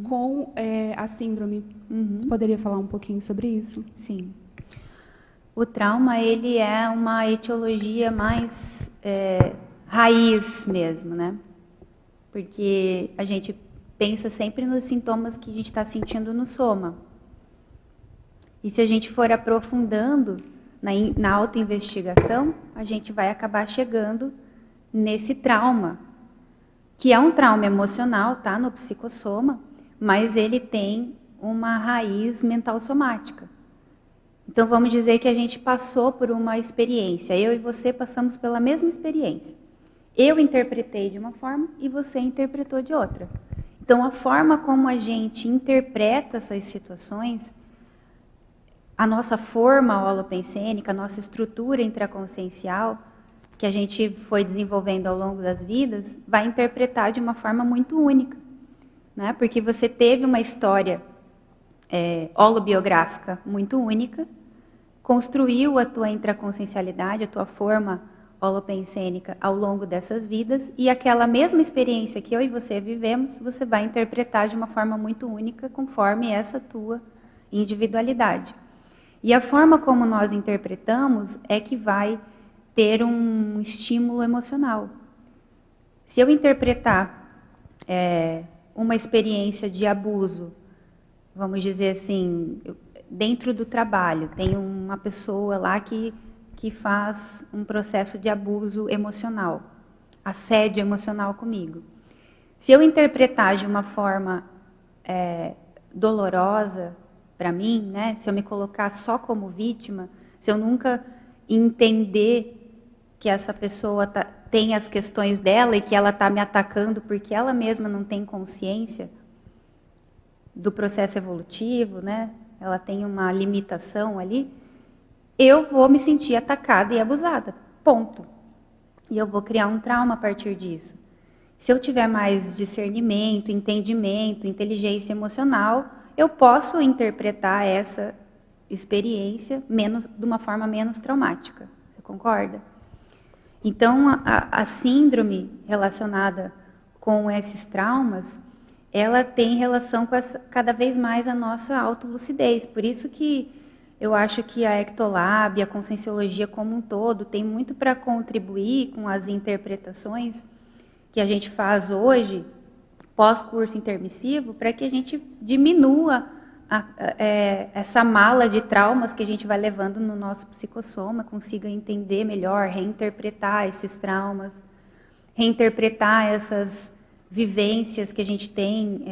com a síndrome. Você poderia falar um pouquinho sobre isso? Sim. O trauma, ele é uma etiologia mais raiz mesmo, né? Porque a gente pensa sempre nos sintomas que a gente está sentindo no soma. E se a gente for aprofundando na autoinvestigação, a gente vai acabar chegando nesse trauma, que é um trauma emocional, tá, no psicossoma, mas ele tem uma raiz mental somática. Então, vamos dizer que a gente passou por uma experiência, eu e você passamos pela mesma experiência. Eu interpretei de uma forma e você interpretou de outra. Então, a forma como a gente interpreta essas situações, a nossa forma holopensênica, a nossa estrutura intraconsciencial, que a gente foi desenvolvendo ao longo das vidas, vai interpretar de uma forma muito única, né? Porque você teve uma história holobiográfica muito única, construiu a tua intraconsciencialidade, a tua forma holopensênica ao longo dessas vidas, e aquela mesma experiência que eu e você vivemos, você vai interpretar de uma forma muito única, conforme essa tua individualidade. E a forma como nós interpretamos é que vai ter um estímulo emocional. Se eu interpretar uma experiência de abuso, vamos dizer assim, dentro do trabalho, tem uma pessoa lá que faz um processo de abuso emocional, assédio emocional comigo. Se eu interpretar de uma forma dolorosa para mim, né, se eu me colocar só como vítima, se eu nunca entender que essa pessoa tem as questões dela e que ela está me atacando porque ela mesma não tem consciência do processo evolutivo, né? Ela tem uma limitação ali, eu vou me sentir atacada e abusada, ponto. E eu vou criar um trauma a partir disso. Se eu tiver mais discernimento, entendimento, inteligência emocional, eu posso interpretar essa experiência de uma forma menos traumática. Você concorda? Então, a síndrome relacionada com esses traumas, ela tem relação com cada vez mais a nossa autolucidez. Por isso que eu acho que a Ectolab, a Conscienciologia como um todo, tem muito para contribuir com as interpretações que a gente faz hoje, pós-curso intermissivo, para que a gente diminua essa mala de traumas que a gente vai levando no nosso psicossoma, consiga entender melhor, reinterpretar esses traumas, reinterpretar essas vivências que a gente tem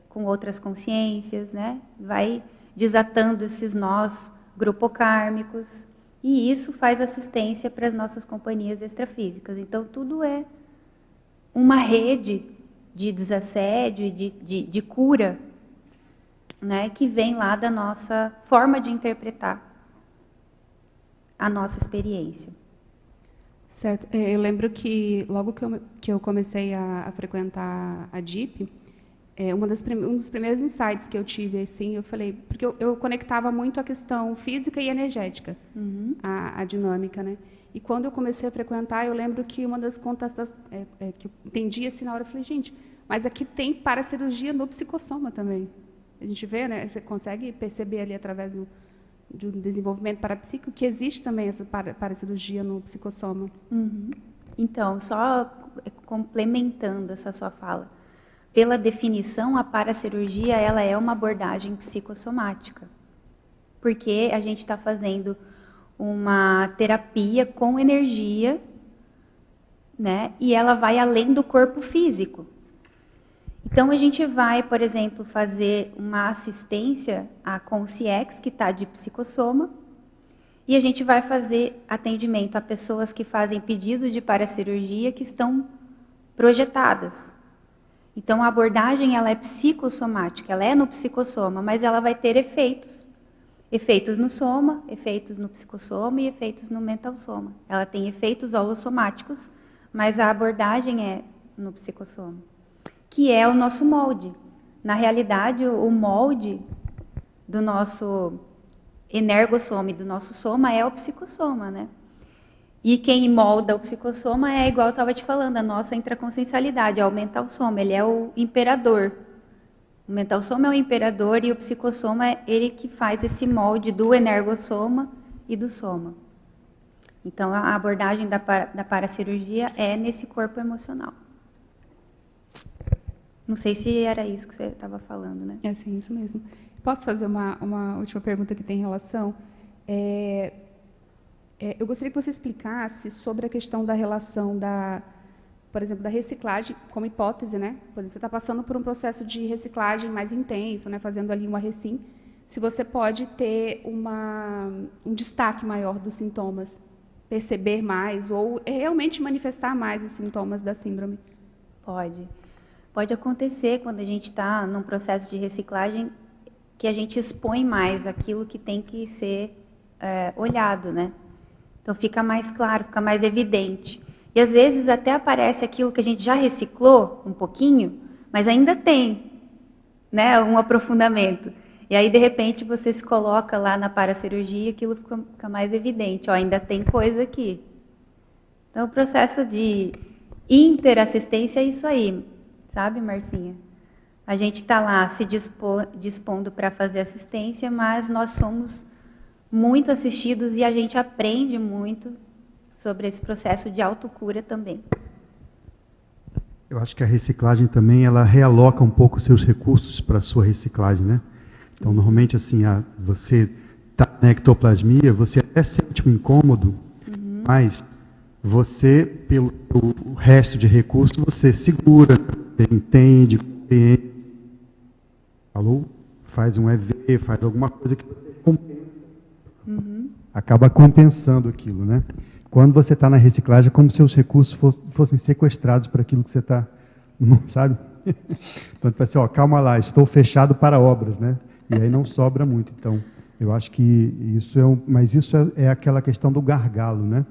com outras consciências, né? Vai desatando esses nós grupocármicos, E isso faz assistência para as nossas companhias extrafísicas. Então, tudo é uma rede de desassédio e de cura, né, que vem lá da nossa forma de interpretar a nossa experiência. Certo. Eu lembro que logo que eu comecei a frequentar a DIP, um dos primeiros insights que eu tive, assim, eu falei, porque eu conectava muito a questão física e energética, a dinâmica, né? E quando eu comecei a frequentar, eu lembro que uma das contas que eu entendi assim na hora, eu falei, gente, mas aqui tem paracirurgia no psicossoma também. A gente vê, né? Você consegue perceber ali através de um desenvolvimento parapsíquico que existe também essa paracirurgia no psicossoma. Então, só complementando essa sua fala, pela definição, a paracirurgia ela é uma abordagem psicossomática, porque a gente está fazendo uma terapia com energia, né? E ela vai além do corpo físico. Então, a gente vai, por exemplo, fazer uma assistência à Consciex, que está de psicossoma, e a gente vai fazer atendimento a pessoas que fazem pedido de paracirurgia que estão projetadas. Então, a abordagem ela é psicossomática, ela é no psicossoma, mas ela vai ter efeitos. Efeitos no soma, efeitos no psicossoma e efeitos no mental soma. Ela tem efeitos holossomáticos, mas a abordagem é no psicossoma, que é o nosso molde. Na realidade, o molde do nosso energossoma e do nosso soma é o psicossoma, né? E quem molda o psicossoma é, igual eu estava te falando, a nossa intraconsciencialidade, é o mental soma, ele é o imperador. O mental soma é o imperador e o psicossoma é ele que faz esse molde do energossoma e do soma. Então, a abordagem da paracirurgia é nesse corpo emocional. Não sei se era isso que você estava falando, né? É sim, isso mesmo. Posso fazer uma última pergunta que tem relação? Eu gostaria que você explicasse sobre a questão da relação por exemplo, da reciclagem como hipótese, né? Por exemplo, você está passando por um processo de reciclagem mais intenso, né? Fazendo ali uma recim. Se você pode ter um destaque maior dos sintomas, perceber mais ou realmente manifestar mais os sintomas da síndrome. Pode acontecer quando a gente está num processo de reciclagem que a gente expõe mais aquilo que tem que ser olhado, né? Então fica mais claro, fica mais evidente. E às vezes até aparece aquilo que a gente já reciclou um pouquinho, mas ainda tem, né, um aprofundamento. E aí, de repente, você se coloca lá na paracirurgia e aquilo fica mais evidente. Ó, ainda tem coisa aqui. Então, o processo de interassistência é isso aí, sabe, Marcinha? A gente está lá se dispondo para fazer assistência, mas nós somos muito assistidos e a gente aprende muito sobre esse processo de autocura também. Eu acho que a reciclagem também, ela realoca um pouco os seus recursos para a sua reciclagem, né? Então, normalmente, assim, você está na ectoplasmia, você até sente um incômodo, mas você, pelo resto de recursos, você segura, você entende, compreende, falou? Faz um EV, faz alguma coisa que você compensa. Acaba compensando aquilo, né? Quando você está na reciclagem, é como se seus recursos fossem sequestrados para aquilo que você está, sabe? Então, vai ser, calma lá, estou fechado para obras, né? E aí não sobra muito. Então, eu acho que isso mas isso é aquela questão do gargalo, né?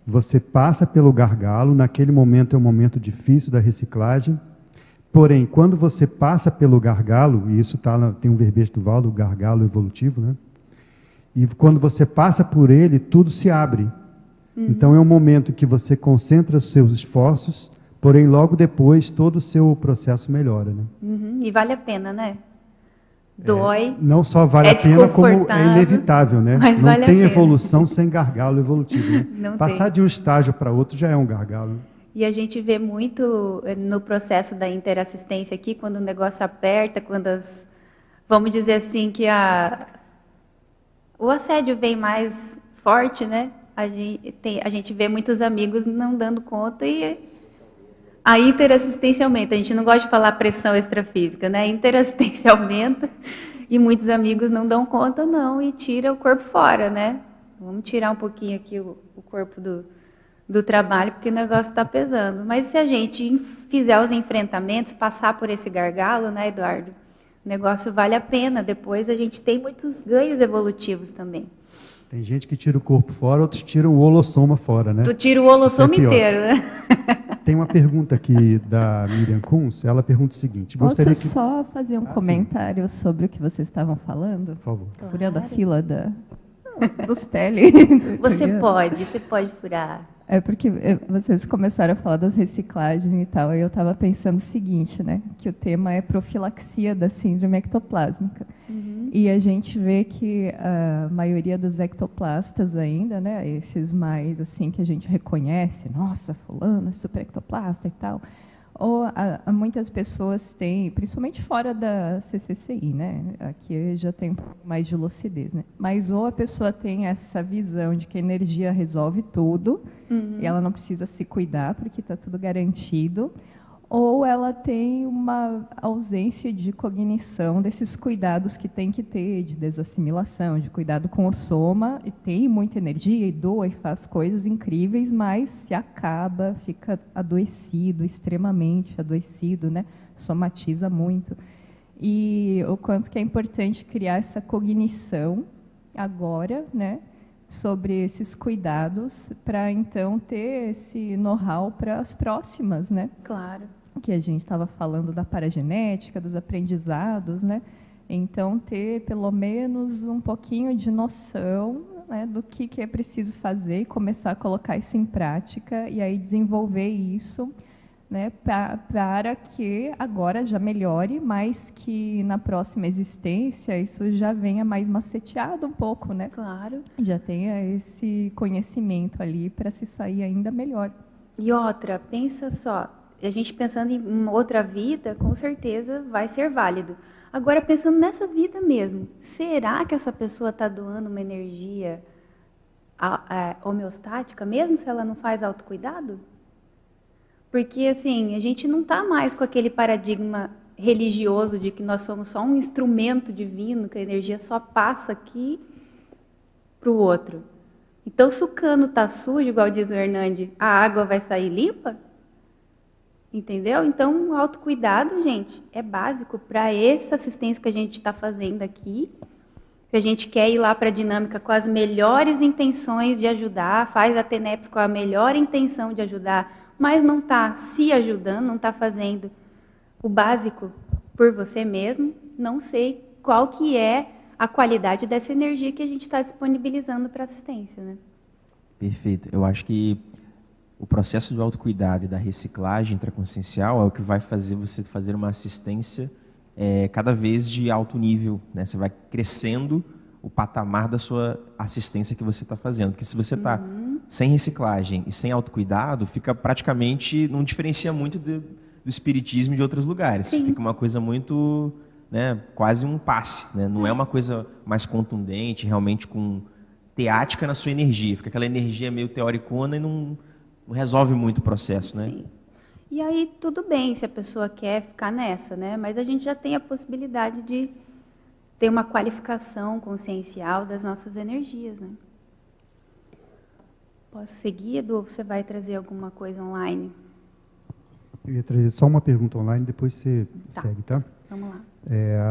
Você passa pelo gargalo, naquele momento é um momento difícil da reciclagem, porém, quando você passa pelo gargalo, e isso tem um verbete do Valdo, o gargalo evolutivo, né? E quando você passa por ele, tudo se abre. Então, é um momento que você concentra os seus esforços, porém, logo depois, todo o seu processo melhora, né? E vale a pena, né? Dói. Não só vale a pena, como é inevitável, né? Mas não vale tem a pena. Evolução sem gargalo evolutivo, né? Não Passar tem. de um estágio para outro já é um gargalo. Né? E a gente vê muito no processo da interassistência aqui, quando o negócio aperta, quando vamos dizer assim, que o assédio vem mais forte, né? A gente vê muitos amigos não dando conta e a interassistência aumenta. A gente não gosta de falar pressão extrafísica, né? A interassistência aumenta e muitos amigos não dão conta, não, e tira o corpo fora, né? vamos tirar um pouquinho aqui o corpo do trabalho, porque o negócio está pesando. Mas se a gente fizer os enfrentamentos, passar por esse gargalo, né, Eduardo? O negócio vale a pena. Depois a gente tem muitos ganhos evolutivos também. Tem gente que tira o corpo fora, outros tiram o holossoma fora, né? Tu tira o holossoma inteiro, né? Tem uma pergunta aqui da Miriam Kunz. Ela pergunta o seguinte: Posso só fazer um comentário sobre o que vocês estavam falando? Por favor. Furando a fila dos tele. Você pode furar. É porque vocês começaram a falar das reciclagens e tal, e eu estava pensando o seguinte, né? Que o tema é profilaxia da síndrome ectoplásmica. Uhum. E a gente vê que a maioria dos ectoplastas ainda, né? Esses mais assim que a gente reconhece, nossa, fulano é super ectoplasta e tal. Ou muitas pessoas têm, principalmente fora da CCCI, né? Aqui já tem um pouco mais de lucidez, né? Mas ou a pessoa tem essa visão de que a energia resolve tudo, e ela não precisa se cuidar porque está tudo garantido, ou ela tem uma ausência de cognição desses cuidados que tem que ter, de desassimilação, de cuidado com o soma, e tem muita energia, e doa, e faz coisas incríveis, mas se acaba, fica adoecido, extremamente adoecido, né? Somatiza muito. E o quanto que é importante criar essa cognição agora, né? Sobre esses cuidados, para então ter esse know-how para as próximas, né? Claro. Que a gente estava falando da paragenética, dos aprendizados, né? Então, ter pelo menos um pouquinho de noção, né, do que é preciso fazer e começar a colocar isso em prática e aí desenvolver isso, né, para que agora já melhore, mas que na próxima existência isso já venha mais maceteado um pouco, né? Claro. Já tenha esse conhecimento ali para se sair ainda melhor. E outra, pensa só, a gente pensando em uma outra vida, com certeza vai ser válido. Agora, pensando nessa vida mesmo, será que essa pessoa está doando uma energia homeostática, mesmo se ela não faz autocuidado? Porque, assim, a gente não está mais com aquele paradigma religioso de que nós somos só um instrumento divino, que a energia só passa aqui para o outro. Então, se o cano está sujo, igual diz o Hernandes, a água vai sair limpa? Entendeu? Então, o autocuidado, gente, é básico para essa assistência que a gente está fazendo aqui, que a gente quer ir lá para a dinâmica com as melhores intenções de ajudar, faz a TENEPS com a melhor intenção de ajudar, mas não está se ajudando, não está fazendo o básico por você mesmo, não sei qual que é a qualidade dessa energia que a gente está disponibilizando para assistência, né? Perfeito. Eu acho que o processo do autocuidado e da reciclagem intraconsciencial é o que vai fazer você fazer uma assistência cada vez de alto nível, né? Você vai crescendo o patamar da sua assistência que você está fazendo. Porque se você está sem reciclagem e sem autocuidado, fica praticamente, não diferencia muito do espiritismo de outros lugares. Sim. Fica uma coisa muito, né, quase um passe, né? Não é uma coisa mais contundente, realmente com teática na sua energia. Fica aquela energia meio teoricona e não resolve muito o processo, né? Sim. E aí tudo bem se a pessoa quer ficar nessa, né? Mas a gente já tem a possibilidade de ter uma qualificação consciencial das nossas energias, né? Posso seguir, Edu, ou você vai trazer alguma coisa online? Eu ia trazer só uma pergunta online, depois você segue, tá? Vamos lá.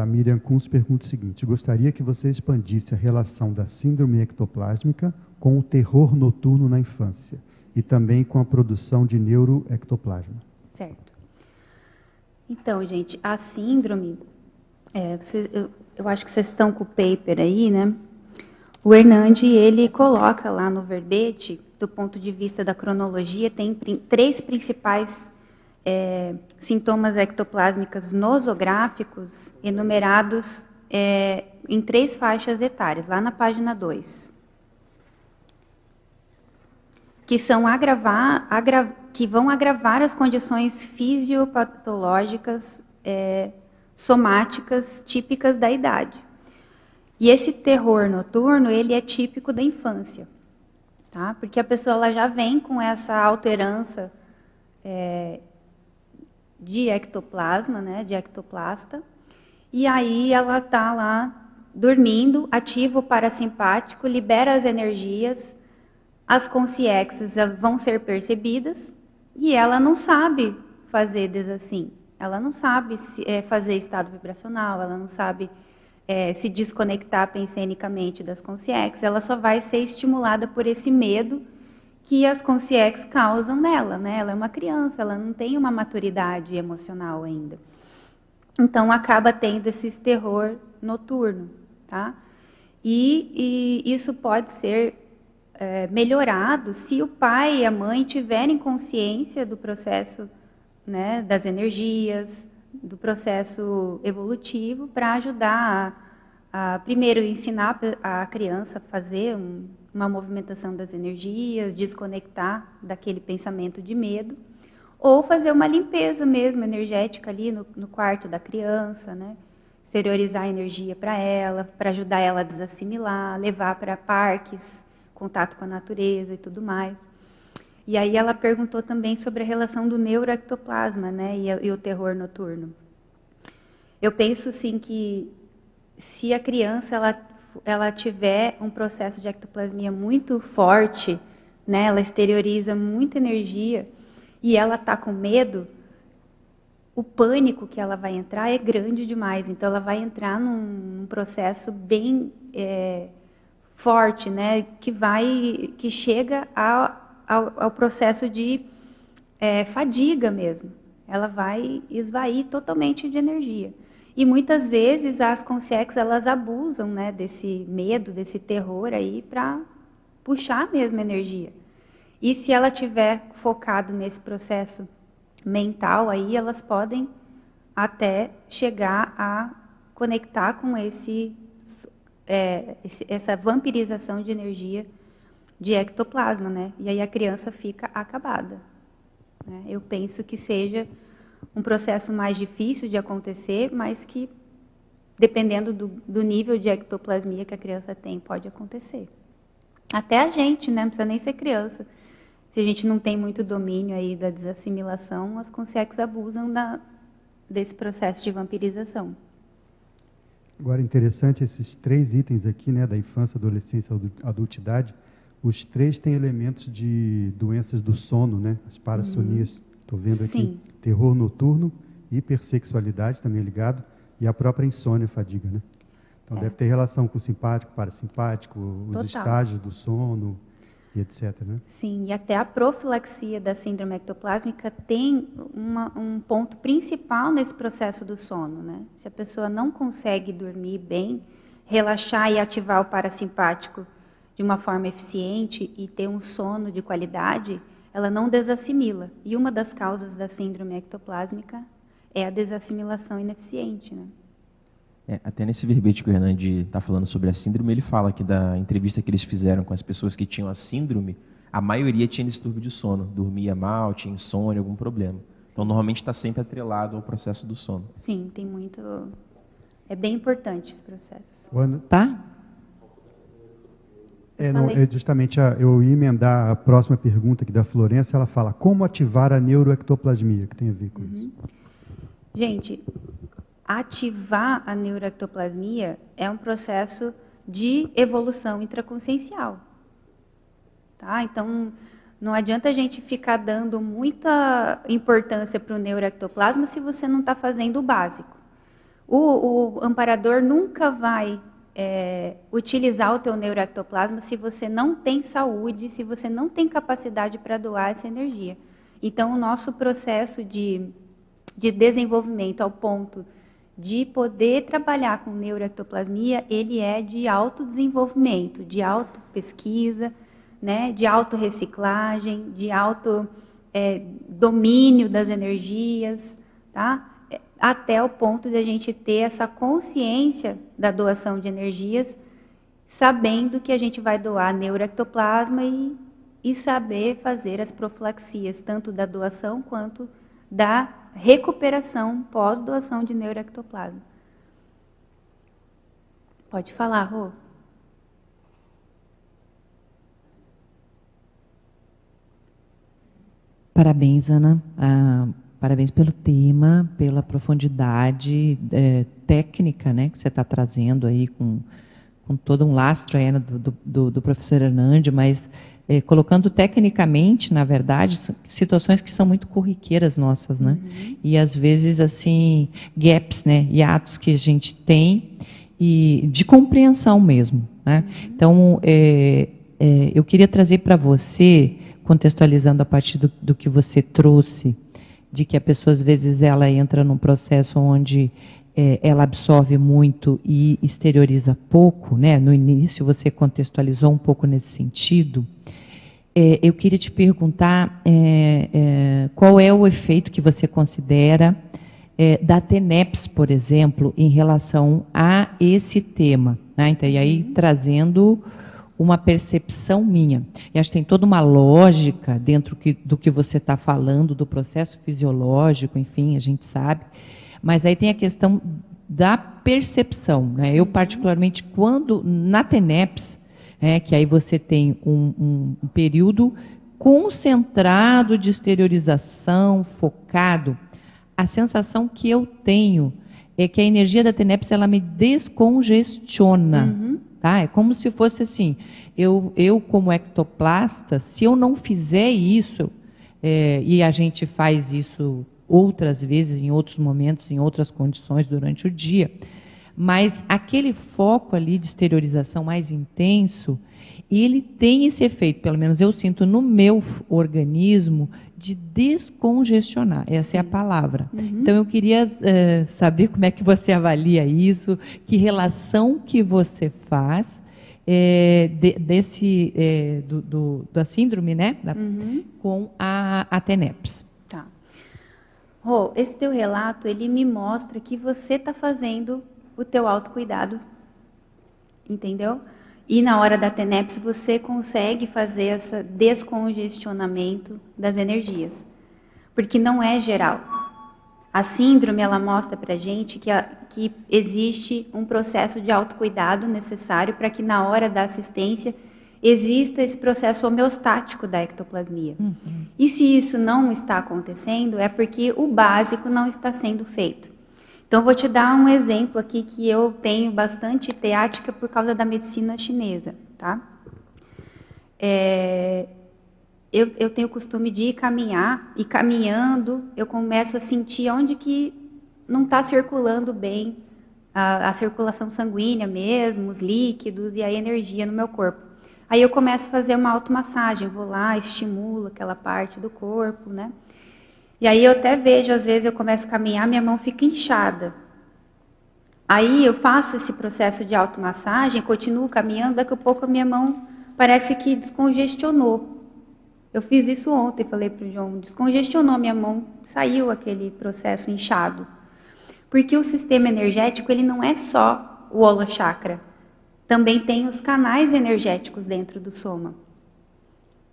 A Miriam Kunz pergunta o seguinte: gostaria que você expandisse a relação da síndrome ectoplásmica com o terror noturno na infância e também com a produção de neuroectoplasma. Certo. Então, gente, a síndrome, eu acho que vocês estão com o paper aí, né? O Hernandes, ele coloca lá no verbete, do ponto de vista da cronologia, tem 3 principais sintomas ectoplásmicos nosográficos enumerados em 3 faixas etárias, lá na página 2. Que vão agravar as condições fisiopatológicas somáticas típicas da idade. E esse terror noturno, ele é típico da infância, tá? Porque a pessoa ela já vem com essa alterança de ectoplasma, né, de ectoplasta, e aí ela está lá dormindo, ativa o parasimpático, libera as energias, as consciências vão ser percebidas e ela não sabe fazer desassim. Ela não sabe fazer estado vibracional, ela não sabe se desconectar pensenicamente das consciências, ela só vai ser estimulada por esse medo que as consciências causam nela, né? Ela é uma criança, ela não tem uma maturidade emocional ainda. Então, acaba tendo esse terror noturno, tá? E isso pode ser melhorado se o pai e a mãe tiverem consciência do processo, né, das energias, do processo evolutivo, para ajudar a primeiro ensinar a criança a fazer uma movimentação das energias, desconectar daquele pensamento de medo, ou fazer uma limpeza mesmo energética ali no quarto da criança, né? Exteriorizar a energia para ela, para ajudar ela a desassimilar, levar para parques, contato com a natureza e tudo mais. E aí ela perguntou também sobre a relação do neuroectoplasma, né, e o terror noturno. Eu penso sim que se a criança ela tiver um processo de ectoplasmia muito forte, né, ela exterioriza muita energia e ela está com medo, o pânico que ela vai entrar é grande demais. Então ela vai entrar num processo bem forte, né, que chega ao processo de fadiga mesmo. Ela vai esvair totalmente de energia. E muitas vezes as consciências elas abusam, né, desse medo, desse terror aí para puxar mesmo energia. E se ela tiver focado nesse processo mental aí, elas podem até chegar a conectar com essa vampirização de energia de ectoplasma, né? E aí a criança fica acabada, né? Eu penso que seja um processo mais difícil de acontecer, mas que, dependendo do nível de ectoplasmia que a criança tem, pode acontecer. Até a gente, né? Não precisa nem ser criança. Se a gente não tem muito domínio aí da desassimilação, as consciências abusam desse processo de vampirização. Agora, interessante esses 3 itens aqui, né, da infância, adolescência, adultidade. Os 3 têm elementos de doenças do sono, né? As parassonias. Estou vendo aqui terror noturno, hipersexualidade também ligado, e a própria insônia, fadiga, né? Então deve ter relação com o simpático, parasimpático, os estágios do sono e etc, né? Sim, e até a profilaxia da síndrome ectoplásmica tem um ponto principal nesse processo do sono, né? Se a pessoa não consegue dormir bem, relaxar e ativar o parasimpático de uma forma eficiente e ter um sono de qualidade, ela não desassimila. E uma das causas da síndrome ectoplásmica é a desassimilação ineficiente, né? Até nesse verbete que o Hernande está falando sobre a síndrome, ele fala que da entrevista que eles fizeram com as pessoas que tinham a síndrome, a maioria tinha distúrbio de sono, dormia mal, tinha insônia, algum problema. Então, normalmente está sempre atrelado ao processo do sono. Sim, tem muito... É bem importante esse processo. Tá? Justamente, eu ia emendar a próxima pergunta aqui da Florença, ela fala, como ativar a neuroectoplasmia, que tem a ver com isso? Gente, ativar a neuroectoplasmia é um processo de evolução intraconsciencial. Tá? Então, não adianta a gente ficar dando muita importância para o neuroectoplasma se você não está fazendo o básico. O amparador nunca vai utilizar o teu neuroectoplasma se você não tem saúde, se você não tem capacidade para doar essa energia. Então, o nosso processo de desenvolvimento ao ponto de poder trabalhar com neuroectoplasmia, ele é de autodesenvolvimento, de autopesquisa, né, de autorreciclagem, de domínio das energias, tá? Até o ponto de a gente ter essa consciência da doação de energias, sabendo que a gente vai doar neuroectoplasma e saber fazer as profilaxias, tanto da doação quanto da recuperação pós-doação de neuroectoplasma. Pode falar, Rô. Parabéns, Ana. Parabéns pelo tema, pela profundidade técnica, né, que você está trazendo aí com todo um lastro aí, né, do professor Hernandes, mas colocando tecnicamente, na verdade, situações que são muito corriqueiras nossas, né? E às vezes assim gaps, né, hiatos que a gente tem e de compreensão mesmo, né? Então, eu queria trazer para você, contextualizando a partir do que você trouxe, de que a pessoa às vezes ela entra num processo onde ela absorve muito e exterioriza pouco, né? No início você contextualizou um pouco nesse sentido. Eu queria te perguntar qual é o efeito que você considera da TENEPS, por exemplo, em relação a esse tema, né? Então, e aí trazendo uma percepção minha. E acho que tem toda uma lógica dentro do que você está falando, do processo fisiológico, enfim, a gente sabe. Mas aí tem a questão da percepção, né? Eu, particularmente, quando na TENEPS, que aí você tem um período concentrado de exteriorização, focado, a sensação que eu tenho é que a energia da TENEPS ela me descongestiona. Tá? É como se fosse assim, eu como ectoplasta, se eu não fizer isso, e a gente faz isso outras vezes, em outros momentos, em outras condições durante o dia, mas aquele foco ali de exteriorização mais intenso, ele tem esse efeito, pelo menos eu sinto no meu organismo, de descongestionar. Essa é a palavra. Então, eu queria saber como é que você avalia isso, que relação que você faz da síndrome, né, com a TENEPS. Tá. Rô, esse teu relato, ele me mostra que você está fazendo o teu autocuidado, entendeu? E na hora da TENEPS você consegue fazer esse descongestionamento das energias, porque não é geral. A síndrome, ela mostra pra gente que existe um processo de autocuidado necessário para que na hora da assistência exista esse processo homeostático da ectoplasmia. E se isso não está acontecendo, é porque o básico não está sendo feito. Então, vou te dar um exemplo aqui que eu tenho bastante teática por causa da medicina chinesa, tá? Eu tenho o costume de ir caminhar, e caminhando eu começo a sentir onde que não está circulando bem a circulação sanguínea mesmo, os líquidos e a energia no meu corpo. Aí eu começo a fazer uma automassagem, vou lá, estimulo aquela parte do corpo, né? E aí eu até vejo, às vezes eu começo a caminhar, minha mão fica inchada. Aí eu faço esse processo de automassagem, continuo caminhando, daqui a pouco a minha mão parece que descongestionou. Eu fiz isso ontem, falei para o João, descongestionou minha mão, saiu aquele processo inchado. Porque o sistema energético, ele não é só o Holo Chakra, também tem os canais energéticos dentro do soma,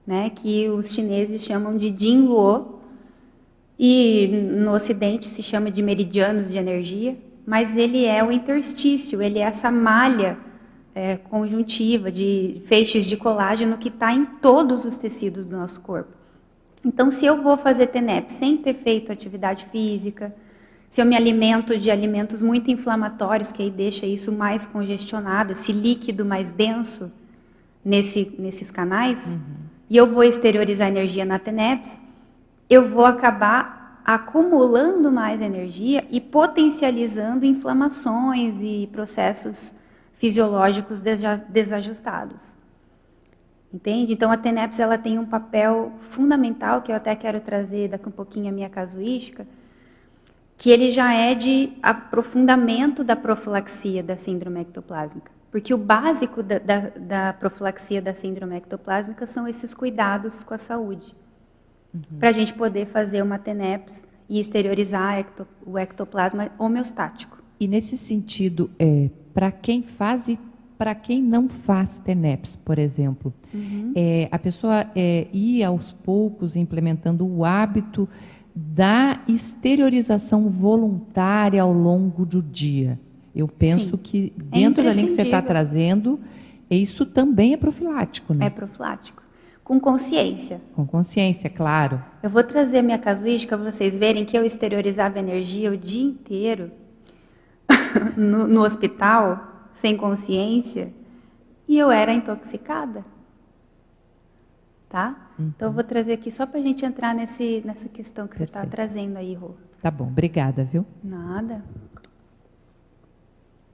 né, que os chineses chamam de Jin Luo, e no Ocidente se chama de meridianos de energia, mas ele é o interstício, ele é essa malha conjuntiva de feixes de colágeno que está em todos os tecidos do nosso corpo. Então, se eu vou fazer TENEPS sem ter feito atividade física, se eu me alimento de alimentos muito inflamatórios, que aí deixa isso mais congestionado, esse líquido mais denso nesses canais, e eu vou exteriorizar energia na TENEPS, eu vou acabar acumulando mais energia e potencializando inflamações e processos fisiológicos desajustados. Entende? Então, a TENEPS ela tem um papel fundamental, que eu até quero trazer daqui um pouquinho a minha casuística, que ele já é de aprofundamento da profilaxia da síndrome ectoplásmica. Porque o básico da profilaxia da síndrome ectoplásmica são esses cuidados com a saúde. Para a gente poder fazer uma TENEPS e exteriorizar o ectoplasma homeostático. E nesse sentido, para quem faz e para quem não faz TENEPS, por exemplo, a pessoa ir aos poucos implementando o hábito da exteriorização voluntária ao longo do dia. Eu penso que dentro da linha que você está trazendo, isso também é profilático, né? É profilático. com consciência. Com consciência, claro. Eu vou trazer a minha casuística para vocês verem que eu exteriorizava energia o dia inteiro no hospital, sem consciência, e eu era intoxicada. Tá? Então eu vou trazer aqui só para a gente entrar nessa questão que você está trazendo aí, Rô. Tá bom, obrigada, viu? Nada.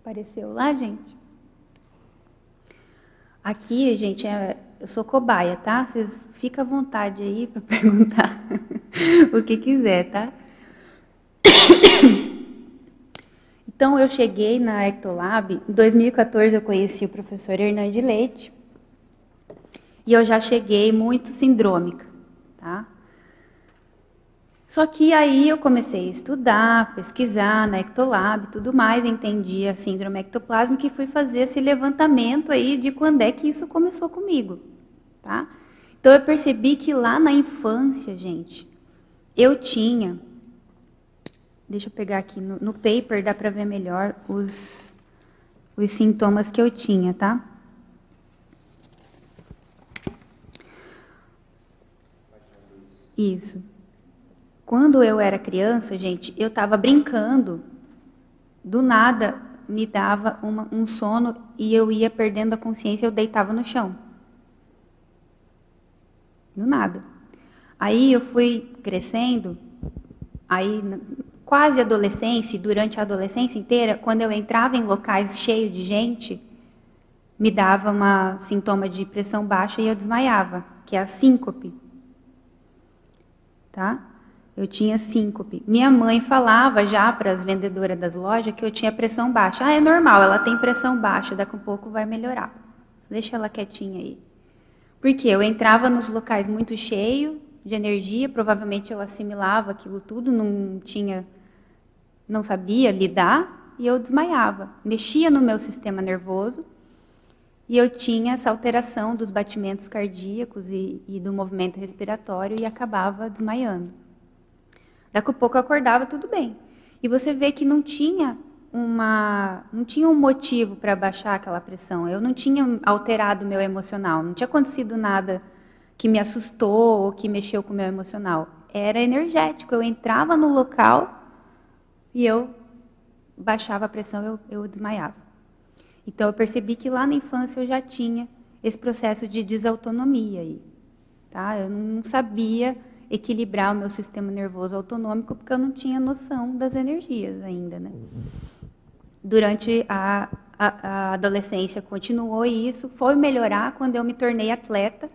Apareceu lá, gente? Aqui, gente, eu sou cobaia, tá? Vocês ficam à vontade aí para perguntar o que quiser, tá? Então, eu cheguei na Ectolab, em 2014 eu conheci o professor Hernande Leite, e eu já cheguei muito sindrômica, tá? Só que aí eu comecei a estudar, pesquisar na Ectolab e tudo mais, entendi a síndrome ectoplásmica e fui fazer esse levantamento aí de quando é que isso começou comigo, tá? Então eu percebi que lá na infância, gente, eu tinha, deixa eu pegar aqui no paper, dá para ver melhor os sintomas que eu tinha, tá? Isso. Quando eu era criança, gente, eu estava brincando, do nada me dava um sono e eu ia perdendo a consciência, eu deitava no chão. Do nada. Aí eu fui crescendo, aí quase adolescência, e durante a adolescência inteira, quando eu entrava em locais cheios de gente, me dava um sintoma de pressão baixa e eu desmaiava, que é a síncope. Tá? Eu tinha síncope. Minha mãe falava já para as vendedoras das lojas que eu tinha pressão baixa. Ah, é normal, ela tem pressão baixa, daqui a pouco vai melhorar. Deixa ela quietinha aí. Porque eu entrava nos locais muito cheios de energia, provavelmente eu assimilava aquilo tudo, não sabia lidar, e eu desmaiava. Mexia no meu sistema nervoso, e eu tinha essa alteração dos batimentos cardíacos e do movimento respiratório e acabava desmaiando. Daqui a pouco eu acordava, tudo bem. E você vê que não tinha um motivo para baixar aquela pressão. Eu não tinha alterado o meu emocional. Não tinha acontecido nada que me assustou ou que mexeu com o meu emocional. Era energético. Eu entrava no local e eu baixava a pressão, eu desmaiava. Então, eu percebi que lá na infância eu já tinha esse processo de desautonomia aí, tá? Eu não sabia equilibrar o meu sistema nervoso autonômico porque eu não tinha noção das energias ainda, né? Durante a adolescência continuou isso, foi melhorar quando eu me tornei atleta.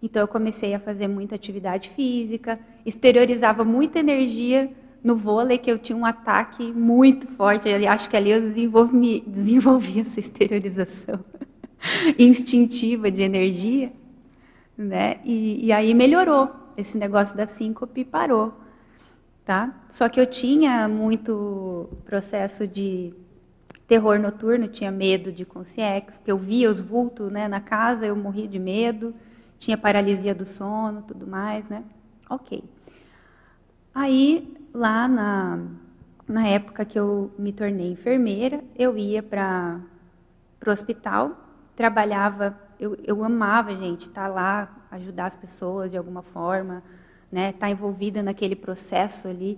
Então, eu comecei a fazer muita atividade física, exteriorizava muita energia no vôlei, que eu tinha um ataque muito forte. Eu acho que ali eu desenvolvi essa exteriorização instintiva de energia, né? E aí melhorou. Esse negócio da síncope parou, tá? Só que eu tinha muito processo de terror noturno, tinha medo de consciência, porque eu via os vultos, né, na casa, eu morria de medo, tinha paralisia do sono, tudo mais, né? Ok. Aí, lá na época que eu me tornei enfermeira, eu ia para o hospital, trabalhava, eu amava, gente, estar lá, ajudar as pessoas de alguma forma, né, estar envolvida naquele processo ali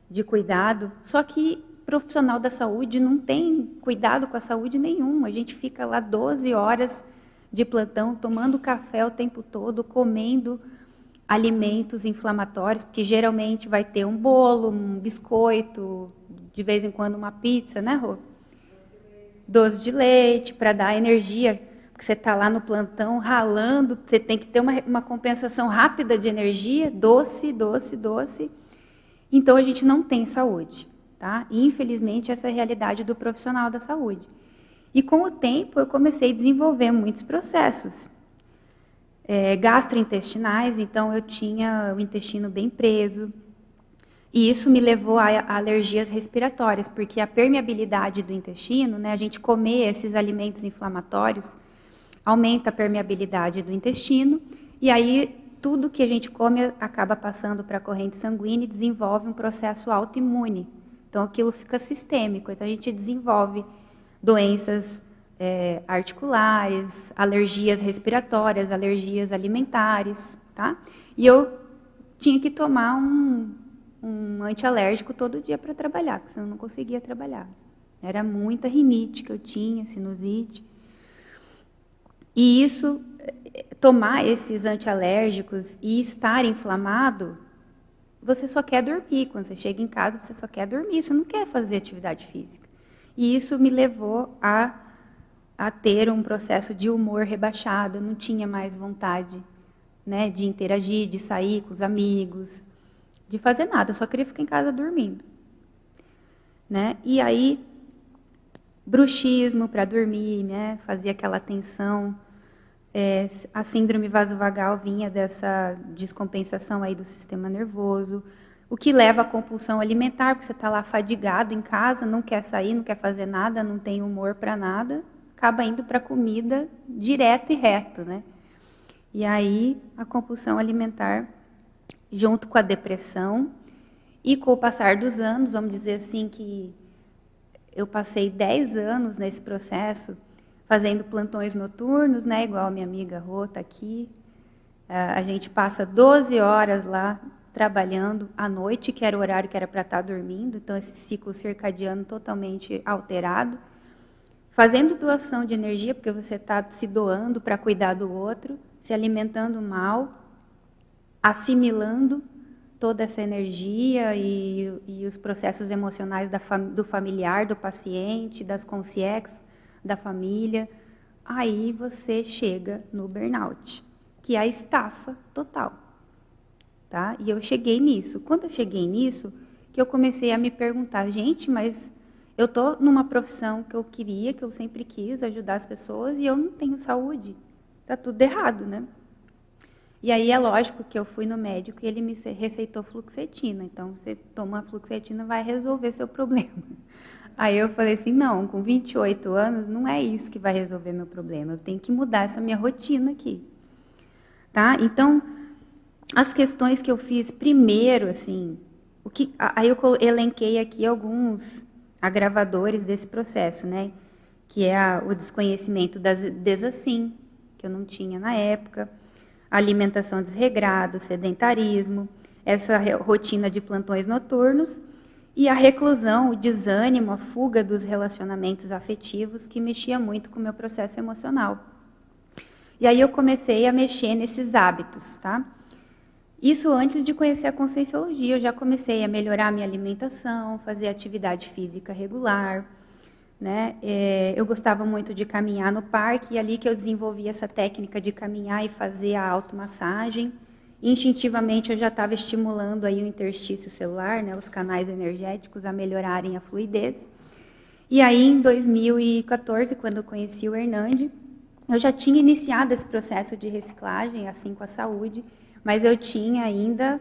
de cuidado. Só que profissional da saúde não tem cuidado com a saúde nenhum. A gente fica lá 12 horas de plantão, tomando café o tempo todo, comendo alimentos inflamatórios, porque geralmente vai ter um bolo, um biscoito, de vez em quando uma pizza, né, Rô? Doce de leite, para dar energia, porque você está lá no plantão ralando, você tem que ter uma compensação rápida de energia, doce, doce, doce. Então, a gente não tem saúde, tá? E, infelizmente, essa é a realidade do profissional da saúde. E, com o tempo, eu comecei a desenvolver muitos processos gastrointestinais, então eu tinha o intestino bem preso, e isso me levou a alergias respiratórias, porque a permeabilidade do intestino, né, a gente comer esses alimentos inflamatórios, aumenta a permeabilidade do intestino, e aí tudo que a gente come acaba passando para a corrente sanguínea e desenvolve um processo autoimune. Então aquilo fica sistêmico, então a gente desenvolve doenças articulares, alergias respiratórias, alergias alimentares, tá? E eu tinha que tomar um antialérgico todo dia para trabalhar, porque senão eu não conseguia trabalhar. Era muita rinite que eu tinha, sinusite. E isso, tomar esses antialérgicos e estar inflamado, você só quer dormir. Quando você chega em casa, você só quer dormir, você não quer fazer atividade física. E isso me levou a ter um processo de humor rebaixado. Eu não tinha mais vontade, né, de interagir, de sair com os amigos, de fazer nada. Eu só queria ficar em casa dormindo. Né? E aí, bruxismo para dormir, né? Fazia aquela tensão. A síndrome vasovagal vinha dessa descompensação aí do sistema nervoso, o que leva à compulsão alimentar, porque você está lá fadigado em casa, não quer sair, não quer fazer nada, não tem humor para nada, acaba indo para a comida direto e reto, né? E aí a compulsão alimentar, junto com a depressão, e com o passar dos anos, vamos dizer assim que eu passei 10 anos nesse processo, fazendo plantões noturnos, né, igual a minha amiga Rô está aqui. A gente passa 12 horas lá trabalhando à noite, que era o horário que era para estar dormindo, então esse ciclo circadiano totalmente alterado. Fazendo doação de energia, porque você está se doando para cuidar do outro, se alimentando mal, assimilando toda essa energia e os processos emocionais do familiar, do paciente, das consciências, da família, aí você chega no burnout, que é a estafa total, tá? E eu cheguei nisso. Quando eu cheguei nisso, que eu comecei a me perguntar, gente, mas eu tô numa profissão que eu queria, que eu sempre quis ajudar as pessoas e eu não tenho saúde. Tá tudo errado, né? E aí é lógico que eu fui no médico e ele me receitou fluoxetina. Então, você toma a fluoxetina, vai resolver seu problema. Aí eu falei assim, não, com 28 anos não é isso que vai resolver meu problema, eu tenho que mudar essa minha rotina aqui. Tá? Então, as questões que eu fiz primeiro, assim, aí eu elenquei aqui alguns agravadores desse processo, né? Que é o desconhecimento das desassim, que eu não tinha na época, a alimentação desregrada, o sedentarismo, essa rotina de plantões noturnos, e a reclusão, o desânimo, a fuga dos relacionamentos afetivos, que mexia muito com o meu processo emocional. E aí eu comecei a mexer nesses hábitos, tá? Isso antes de conhecer a Conscienciologia, eu já comecei a melhorar a minha alimentação, fazer atividade física regular, né? Eu gostava muito de caminhar no parque, e ali que eu desenvolvi essa técnica de caminhar e fazer a automassagem. Instintivamente eu já estava estimulando aí o interstício celular, né, os canais energéticos a melhorarem a fluidez. E aí em 2014, quando eu conheci o Hernande, eu já tinha iniciado esse processo de reciclagem, assim com a saúde, mas eu tinha ainda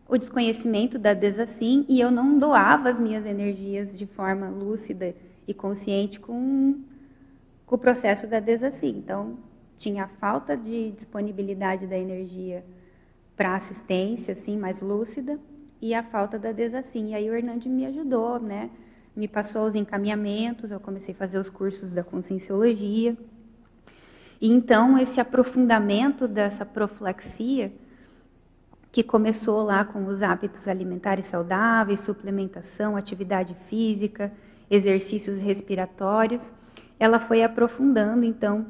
o desconhecimento da desassim e eu não doava as minhas energias de forma lúcida e consciente com o processo da desassim. Então, tinha a falta de disponibilidade da energia para assistência, assim, mais lúcida, e a falta da desassim. E aí o Hernande me ajudou, né? Me passou os encaminhamentos, eu comecei a fazer os cursos da Conscienciologia. E então, esse aprofundamento dessa profilaxia, que começou lá com os hábitos alimentares saudáveis, suplementação, atividade física, exercícios respiratórios, ela foi aprofundando, então,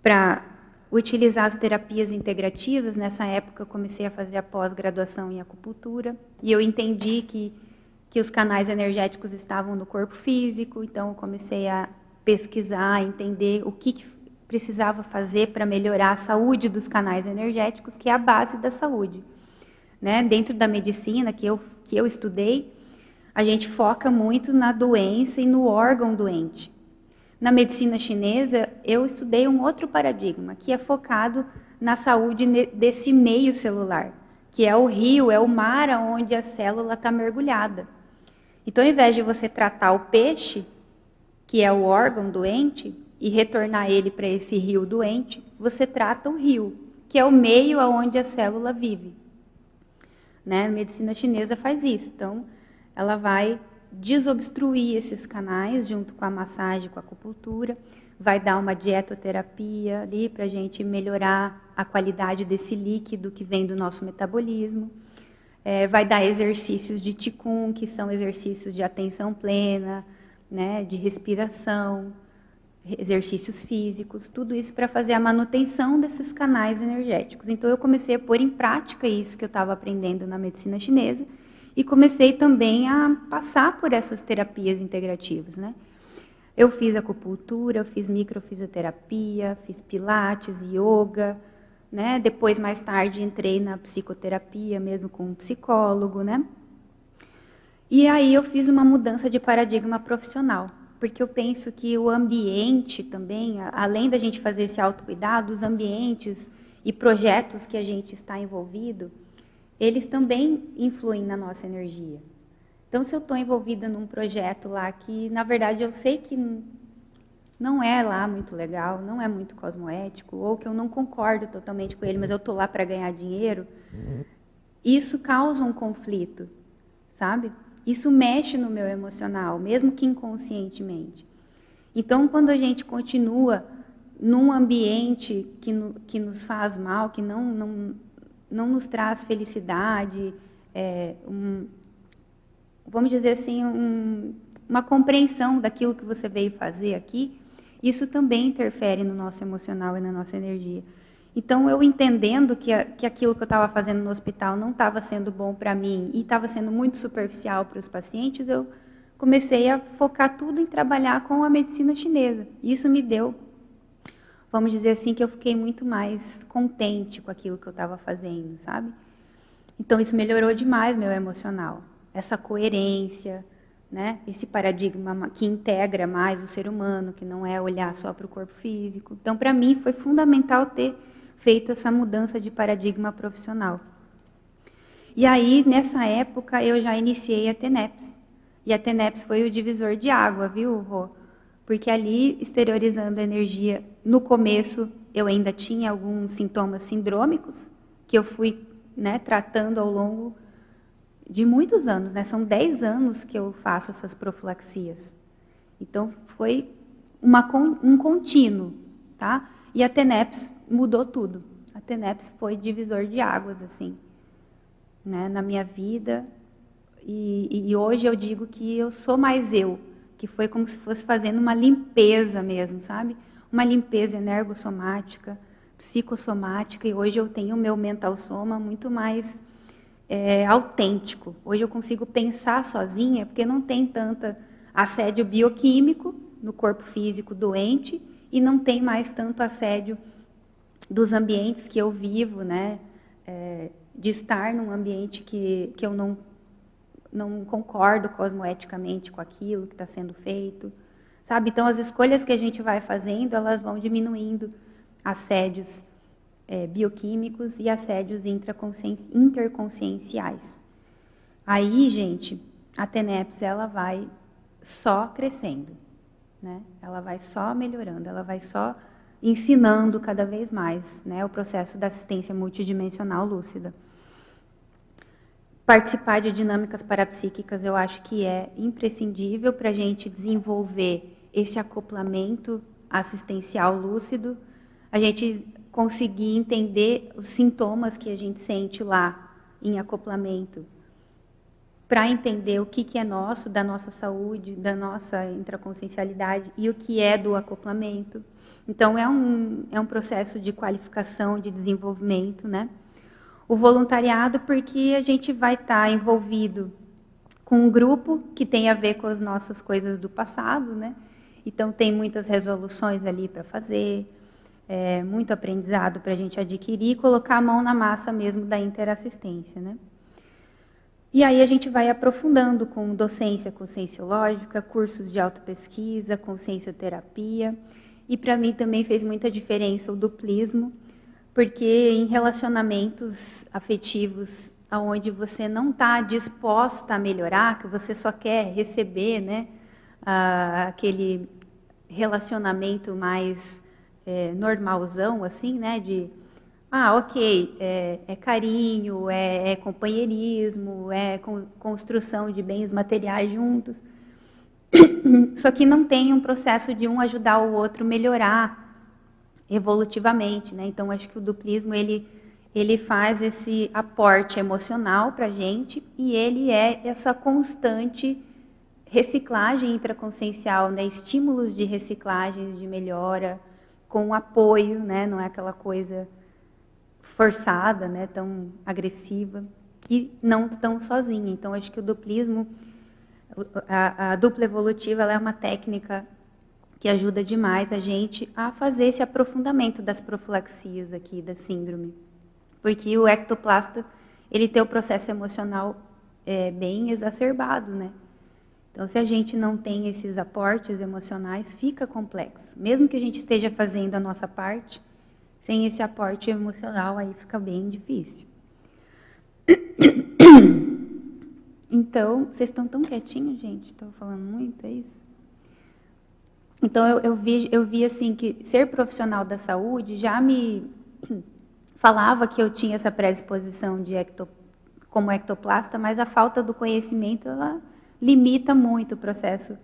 para utilizar as terapias integrativas. Nessa época eu comecei a fazer a pós-graduação em acupuntura e eu entendi que os canais energéticos estavam no corpo físico, então eu comecei a pesquisar, entender o que precisava fazer para melhorar a saúde dos canais energéticos, que é a base da saúde. Né? Dentro da medicina que eu estudei, a gente foca muito na doença e no órgão doente. Na medicina chinesa, eu estudei um outro paradigma, que é focado na saúde desse meio celular, que é o rio, é o mar onde a célula está mergulhada. Então, ao invés de você tratar o peixe, que é o órgão doente, e retornar ele para esse rio doente, você trata o rio, que é o meio onde a célula vive. Né? A medicina chinesa faz isso. Então, ela vai desobstruir esses canais junto com a massagem, com a acupuntura, vai dar uma dietoterapia ali para a gente melhorar a qualidade desse líquido que vem do nosso metabolismo. Vai dar exercícios de Qigong, que são exercícios de atenção plena, né, de respiração, exercícios físicos, tudo isso para fazer a manutenção desses canais energéticos. Então eu comecei a pôr em prática isso que eu estava aprendendo na medicina chinesa e comecei também a passar por essas terapias integrativas, né? Eu fiz acupuntura, eu fiz microfisioterapia, fiz pilates, yoga, né? Depois, mais tarde, entrei na psicoterapia, mesmo com um psicólogo, né? E aí eu fiz uma mudança de paradigma profissional, porque eu penso que o ambiente também, além da gente fazer esse autocuidado, os ambientes e projetos que a gente está envolvido, eles também influem na nossa energia. Então, se eu estou envolvida num projeto lá que, na verdade, eu sei que não é lá muito legal, não é muito cosmoético, ou que eu não concordo totalmente com ele, mas eu estou lá para ganhar dinheiro, isso causa um conflito, sabe? Isso mexe no meu emocional, mesmo que inconscientemente. Então, quando a gente continua num ambiente que nos faz mal, que não nos traz felicidade, vamos dizer assim, uma compreensão daquilo que você veio fazer aqui, isso também interfere no nosso emocional e na nossa energia. Então, eu entendendo que aquilo que eu estava fazendo no hospital não estava sendo bom para mim e estava sendo muito superficial para os pacientes, eu comecei a focar tudo em trabalhar com a medicina chinesa. Isso me deu, vamos dizer assim, que eu fiquei muito mais contente com aquilo que eu estava fazendo, sabe? Então, isso melhorou demais meu emocional. Essa coerência, né? Esse paradigma que integra mais o ser humano, que não é olhar só para o corpo físico. Então, para mim, foi fundamental ter feito essa mudança de paradigma profissional. E aí, nessa época, eu já iniciei a TENEPS. E a TENEPS foi o divisor de água, viu, Rô? Porque ali, exteriorizando a energia, no começo, eu ainda tinha alguns sintomas sindrômicos, que eu fui, né, tratando ao longo de muitos anos, né? São 10 anos que eu faço essas profilaxias. Então, foi um contínuo, tá? E a TENEPS mudou tudo. A TENEPS foi divisor de águas, assim, né, na minha vida. E hoje eu digo que eu sou mais eu, que foi como se fosse fazendo uma limpeza mesmo, sabe? Uma limpeza energossomática, psicossomática, e hoje eu tenho o meu mental soma muito mais autêntico. Hoje eu consigo pensar sozinha, porque não tem tanto assédio bioquímico no corpo físico doente e não tem mais tanto assédio dos ambientes que eu vivo, né? De estar num ambiente que eu não concordo cosmoeticamente com aquilo que está sendo feito, sabe? Então, as escolhas que a gente vai fazendo, elas vão diminuindo assédios bioquímicos e assédios interconscienciais. Aí, gente, a TENEPS, ela vai só crescendo, né? Ela vai só melhorando, ela vai só ensinando cada vez mais, né, o processo da assistência multidimensional lúcida. Participar de dinâmicas parapsíquicas eu acho que é imprescindível para a gente desenvolver esse acoplamento assistencial lúcido, a gente conseguir entender os sintomas que a gente sente lá em acoplamento, para entender o que é nosso, da nossa saúde, da nossa intraconsciencialidade e o que é do acoplamento. Então, é um processo de qualificação, de desenvolvimento, né? O voluntariado, porque a gente vai estar envolvido com um grupo que tem a ver com as nossas coisas do passado, né? Então, tem muitas resoluções ali para fazer, muito aprendizado para a gente adquirir e colocar a mão na massa mesmo da interassistência, né? E aí a gente vai aprofundando com docência conscienciológica, cursos de autopesquisa, consciencioterapia. E para mim também fez muita diferença o duplismo, porque em relacionamentos afetivos onde você não está disposta a melhorar, que você só quer receber, né, aquele relacionamento mais normalzão, assim, né, de ok, é carinho, é companheirismo, é construção de bens materiais juntos. Só que não tem um processo de um ajudar o outro melhorar evolutivamente, né? Então, acho que o duplismo, ele faz esse aporte emocional para a gente e ele é essa constante reciclagem intraconsciencial, né? Estímulos de reciclagem, de melhora, com apoio, né? Não é aquela coisa forçada, né? Tão agressiva e não tão sozinha. Então, acho que o duplismo, a dupla evolutiva, ela é uma técnica que ajuda demais a gente a fazer esse aprofundamento das profilaxias aqui da síndrome. Porque o ectoplasta, ele tem o processo emocional bem exacerbado, né? Então, se a gente não tem esses aportes emocionais, fica complexo. Mesmo que a gente esteja fazendo a nossa parte, sem esse aporte emocional, aí fica bem difícil. Então, vocês estão tão quietinhos, gente? Estou falando muito, é isso? Então, eu vi assim, que ser profissional da saúde já me falava que eu tinha essa predisposição como ectoplasta, mas a falta do conhecimento, ela limita muito o processo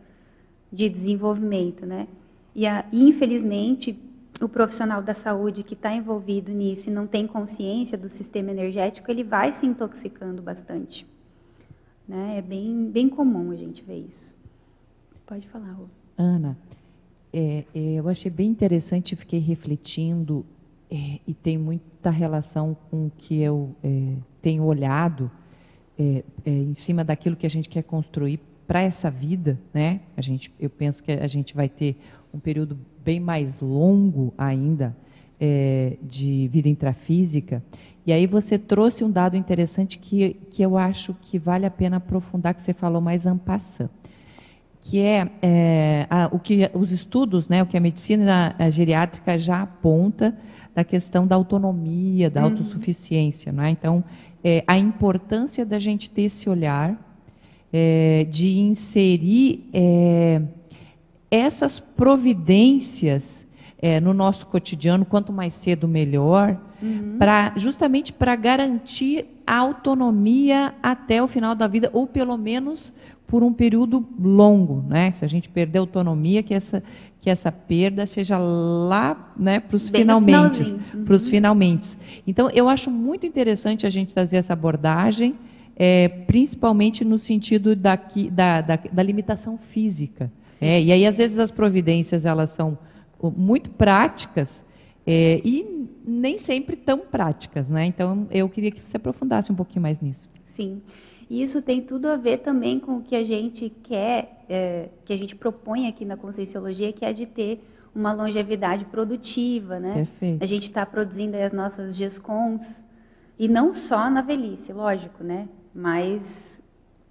de desenvolvimento, né? E, infelizmente, o profissional da saúde que está envolvido nisso e não tem consciência do sistema energético, ele vai se intoxicando bastante. Né? É bem comum a gente ver isso. Pode falar, Rô. Ana, eu achei bem interessante, fiquei refletindo, e tem muita relação com o que eu tenho olhado em cima daquilo que a gente quer construir para essa vida, né? Eu penso que a gente vai ter um período bem mais longo ainda de vida intrafísica. E aí você trouxe um dado interessante que eu acho que vale a pena aprofundar, que você falou mais en passant, que o que os estudos, né, o que a medicina geriátrica já aponta da questão da autonomia, da autossuficiência, né? Então, a importância da gente ter esse olhar, de inserir essas providências no nosso cotidiano, quanto mais cedo melhor, justamente para garantir a autonomia até o final da vida, ou pelo menos por um período longo, né? Se a gente perder a autonomia, que essa perda seja lá, né, para os finalmente. Então, eu acho muito interessante a gente trazer essa abordagem, principalmente no sentido da limitação física. E aí, às vezes, as providências elas são muito práticas e nem sempre tão práticas, né? Então, eu queria que você aprofundasse um pouquinho mais nisso. Sim. E isso tem tudo a ver também com o que a gente quer, que a gente propõe aqui na Conscienciologia, que é de ter uma longevidade produtiva, né? Perfeito. A gente está produzindo aí as nossas GESCONs, e não só na velhice, lógico, né? Mas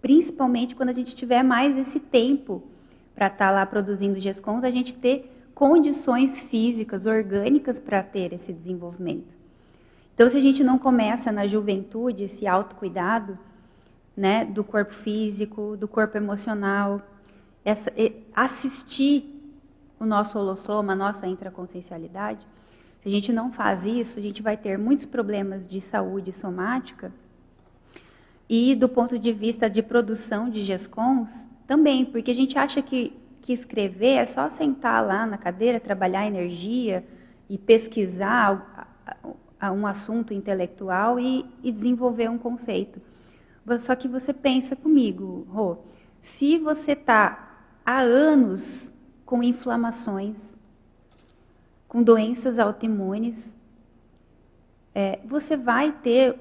principalmente quando a gente tiver mais esse tempo para estar lá produzindo GESCONs, a gente ter condições físicas, orgânicas para ter esse desenvolvimento. Então, se a gente não começa na juventude esse autocuidado, né, do corpo físico, do corpo emocional, assistir o nosso holossoma, a nossa intraconsciencialidade, se a gente não faz isso, a gente vai ter muitos problemas de saúde somática e do ponto de vista de produção de GESCONs também, porque a gente acha que escrever é só sentar lá na cadeira, trabalhar energia e pesquisar um assunto intelectual e desenvolver um conceito. Só que você pensa comigo, Rô, se você está há anos com inflamações, com doenças autoimunes, você vai ter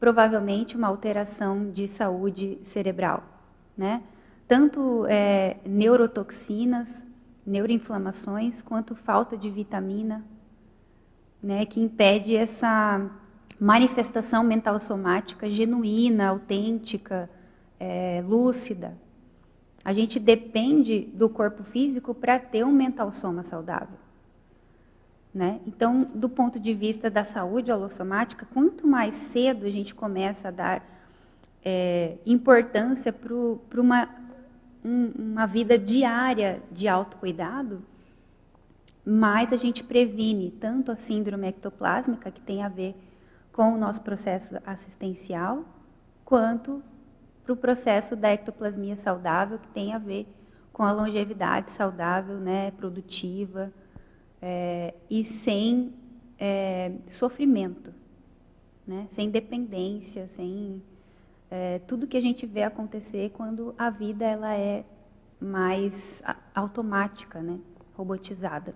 provavelmente uma alteração de saúde cerebral, né? Tanto neurotoxinas, neuroinflamações, quanto falta de vitamina, né, que impede essa manifestação mental somática genuína, autêntica, lúcida. A gente depende do corpo físico para ter um mental soma saudável. Né? Então, do ponto de vista da saúde holossomática, quanto mais cedo a gente começa a dar importância para uma vida diária de autocuidado, mais a gente previne tanto a síndrome ectoplásmica, que tem a ver com o nosso processo assistencial, quanto para o processo da ectoplasmia saudável, que tem a ver com a longevidade saudável, né, produtiva, e sem sofrimento, né, sem dependência, sem tudo que a gente vê acontecer quando a vida ela é mais automática, né, robotizada.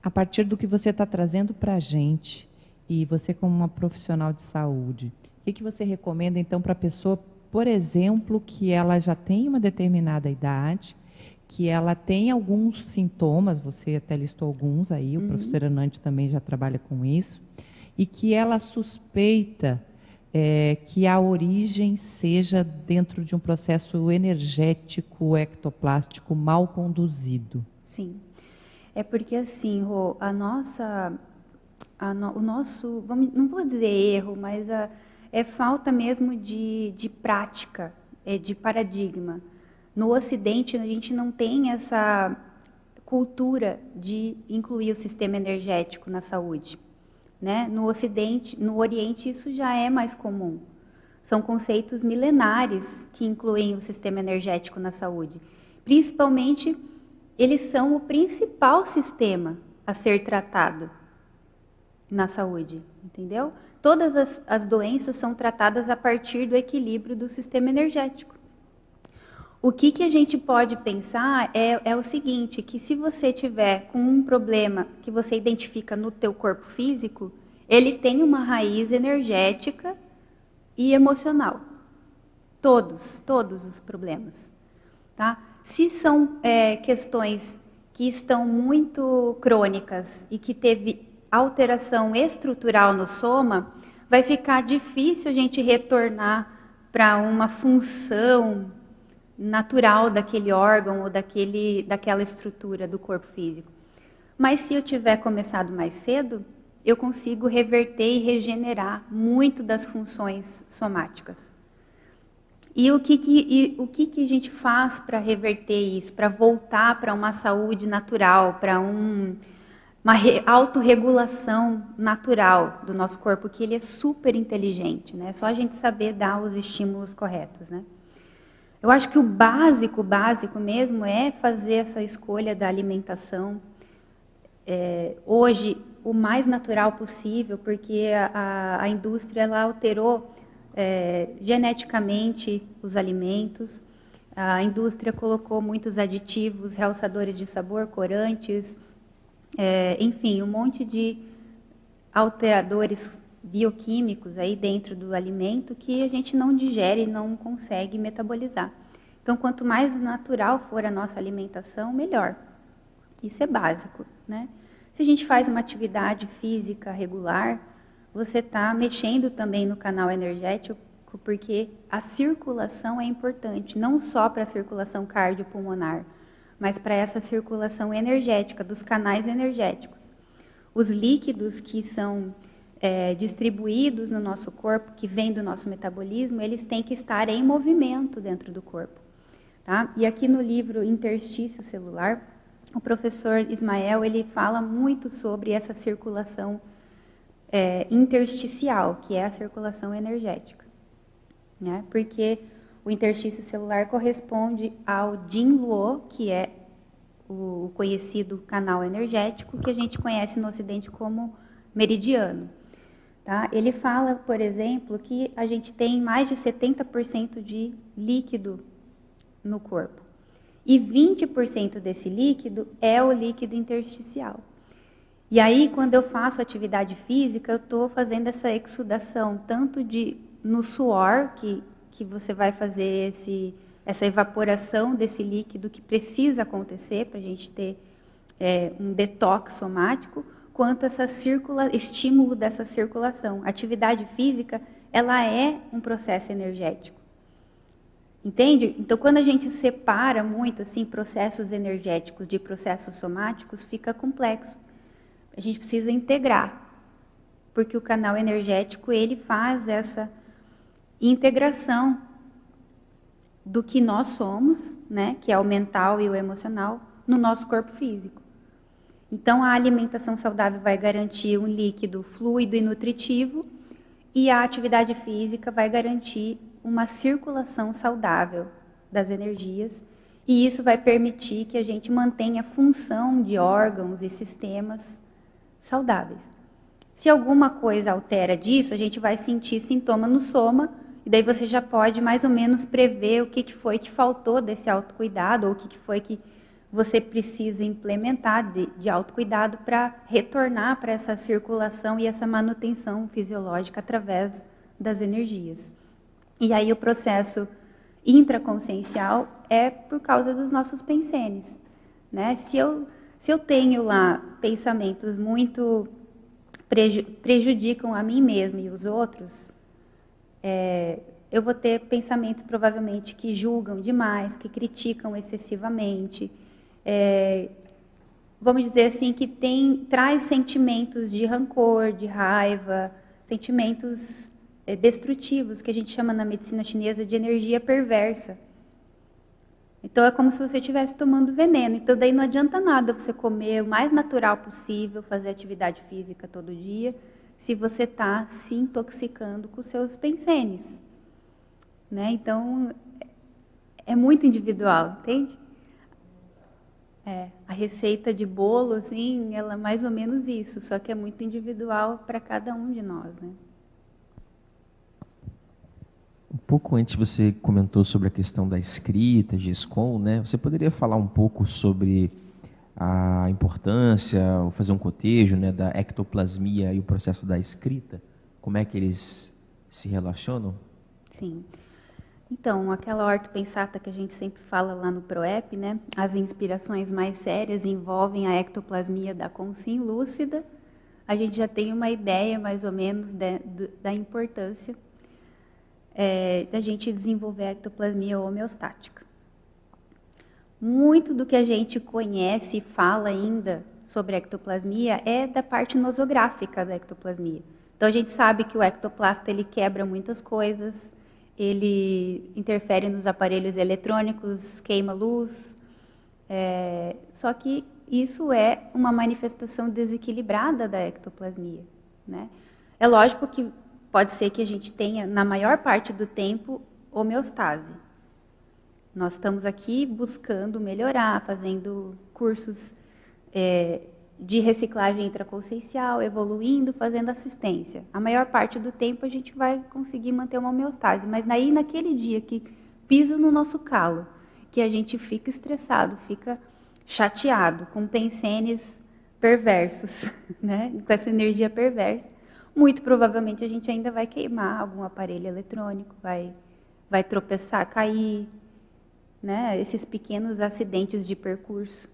A partir do que você está trazendo para a gente, e você como uma profissional de saúde, o que você recomenda então para a pessoa, por exemplo, que ela já tem uma determinada idade, que ela tem alguns sintomas, você até listou alguns aí, o professor Hernandes também já trabalha com isso, e que ela suspeita que a origem seja dentro de um processo energético, ectoplástico mal conduzido? Sim. É porque assim, Rô, o nosso, não vou dizer erro, mas é falta mesmo de prática, de paradigma. No Ocidente, a gente não tem essa cultura de incluir o sistema energético na saúde, né? No Ocidente, no Oriente, isso já é mais comum. São conceitos milenares que incluem o sistema energético na saúde. Principalmente, eles são o principal sistema a ser tratado na saúde, entendeu? Todas as doenças são tratadas a partir do equilíbrio do sistema energético. O que a gente pode pensar é o seguinte, que se você tiver com um problema que você identifica no teu corpo físico, ele tem uma raiz energética e emocional. Todos os problemas. Tá? Se são questões que estão muito crônicas e que teve alteração estrutural no soma, vai ficar difícil a gente retornar para uma função natural daquele órgão ou daquela estrutura do corpo físico. Mas se eu tiver começado mais cedo, eu consigo reverter e regenerar muito das funções somáticas. E o que a gente faz para reverter isso, para voltar para uma saúde natural, para uma autorregulação natural do nosso corpo, que ele é super inteligente, né? É só a gente saber dar os estímulos corretos, né? Eu acho que o básico mesmo é fazer essa escolha da alimentação, hoje, o mais natural possível, porque a indústria ela alterou geneticamente os alimentos, a indústria colocou muitos aditivos, realçadores de sabor, corantes, enfim, um monte de alteradores bioquímicos aí dentro do alimento que a gente não digere e não consegue metabolizar. Então, quanto mais natural for a nossa alimentação, melhor. Isso é básico, né? Se a gente faz uma atividade física regular, você está mexendo também no canal energético, porque a circulação é importante, não só para a circulação cardiopulmonar, mas para essa circulação energética, dos canais energéticos. Os líquidos que são distribuídos no nosso corpo, que vêm do nosso metabolismo, eles têm que estar em movimento dentro do corpo. Tá? E aqui no livro Interstício Celular, o professor Ismael ele fala muito sobre essa circulação intersticial, que é a circulação energética. Né? Porque o interstício celular corresponde ao Jin-Luo, que é o conhecido canal energético, que a gente conhece no Ocidente como meridiano. Tá? Ele fala, por exemplo, que a gente tem mais de 70% de líquido no corpo. E 20% desse líquido é o líquido intersticial. E aí, quando eu faço atividade física, eu estou fazendo essa exudação, tanto no suor, que você vai fazer essa evaporação desse líquido que precisa acontecer para a gente ter um detox somático, quanto essa estímulo dessa circulação. A atividade física, ela é um processo energético. Entende? Então, quando a gente separa muito assim processos energéticos de processos somáticos, fica complexo. A gente precisa integrar, porque o canal energético ele faz essa integração do que nós somos, né, que é o mental e o emocional, no nosso corpo físico. Então, a alimentação saudável vai garantir um líquido fluido e nutritivo, e a atividade física vai garantir uma circulação saudável das energias, e isso vai permitir que a gente mantenha a função de órgãos e sistemas saudáveis. Se alguma coisa altera disso, a gente vai sentir sintoma no soma, e daí você já pode mais ou menos prever o que foi que faltou desse autocuidado, ou o que foi que você precisa implementar de autocuidado para retornar para essa circulação e essa manutenção fisiológica através das energias. E aí o processo intraconsciencial é por causa dos nossos pensenes, né? Se eu tenho lá pensamentos muito prejudicam a mim mesmo e os outros, eu vou ter pensamentos provavelmente que julgam demais, que criticam excessivamente, vamos dizer assim, que traz sentimentos de rancor, de raiva, sentimentos destrutivos, que a gente chama na medicina chinesa de energia perversa. Então é como se você estivesse tomando veneno. Então daí não adianta nada você comer o mais natural possível, fazer atividade física todo dia, se você está se intoxicando com os seus pensenes, né? Então é muito individual, entende? A receita de bolo, assim, ela é mais ou menos isso, só que é muito individual para cada um de nós, né? Um pouco antes você comentou sobre a questão da escrita, GESCOM, né? Você poderia falar um pouco sobre a importância, ou fazer um cotejo, né, da ectoplasmia e o processo da escrita? Como é que eles se relacionam? Sim. Então, aquela ortopensata que a gente sempre fala lá no PROEP, né? As inspirações mais sérias envolvem a ectoplasmia da consciência lúcida. A gente já tem uma ideia, mais ou menos, da importância da gente desenvolver a ectoplasmia homeostática. Muito do que a gente conhece e fala ainda sobre a ectoplasmia é da parte nosográfica da ectoplasmia. Então, a gente sabe que o ectoplasta ele quebra muitas coisas, ele interfere nos aparelhos eletrônicos, queima luz, só que isso é uma manifestação desequilibrada da ectoplasmia, né? É lógico que pode ser que a gente tenha, na maior parte do tempo, homeostase. Nós estamos aqui buscando melhorar, fazendo cursos de reciclagem intraconsciencial, evoluindo, fazendo assistência. A maior parte do tempo a gente vai conseguir manter uma homeostase, mas aí naquele dia que pisa no nosso calo, que a gente fica estressado, fica chateado, com pensenes perversos, né? Com essa energia perversa, muito provavelmente a gente ainda vai queimar algum aparelho eletrônico, vai tropeçar, cair, né? Esses pequenos acidentes de percurso,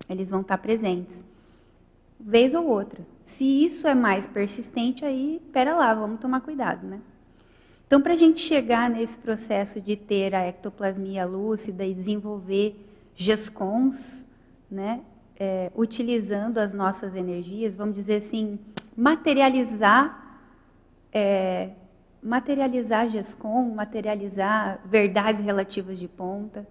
eles vão estar presentes, vez ou outra. Se isso é mais persistente, aí, pera lá, vamos tomar cuidado, né? Então, para a gente chegar nesse processo de ter a ectoplasmia lúcida e desenvolver GESCONs, né, utilizando as nossas energias, vamos dizer assim, materializar GESCON, materializar verdades relativas de ponta,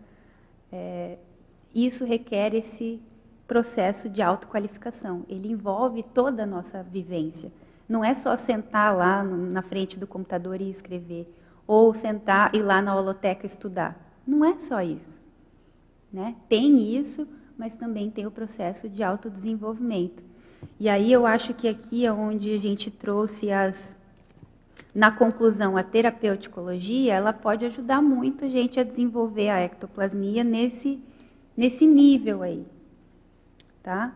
isso requer esse processo de autoqualificação. Ele envolve toda a nossa vivência. Não é só sentar lá na frente do computador e escrever, ou sentar e ir lá na holoteca estudar. Não é só isso, né? Tem isso, mas também tem o processo de autodesenvolvimento. E aí eu acho que aqui é onde a gente trouxe na conclusão, a terapeuticologia, ela pode ajudar muito a gente a desenvolver a ectoplasmia nesse nível aí, tá?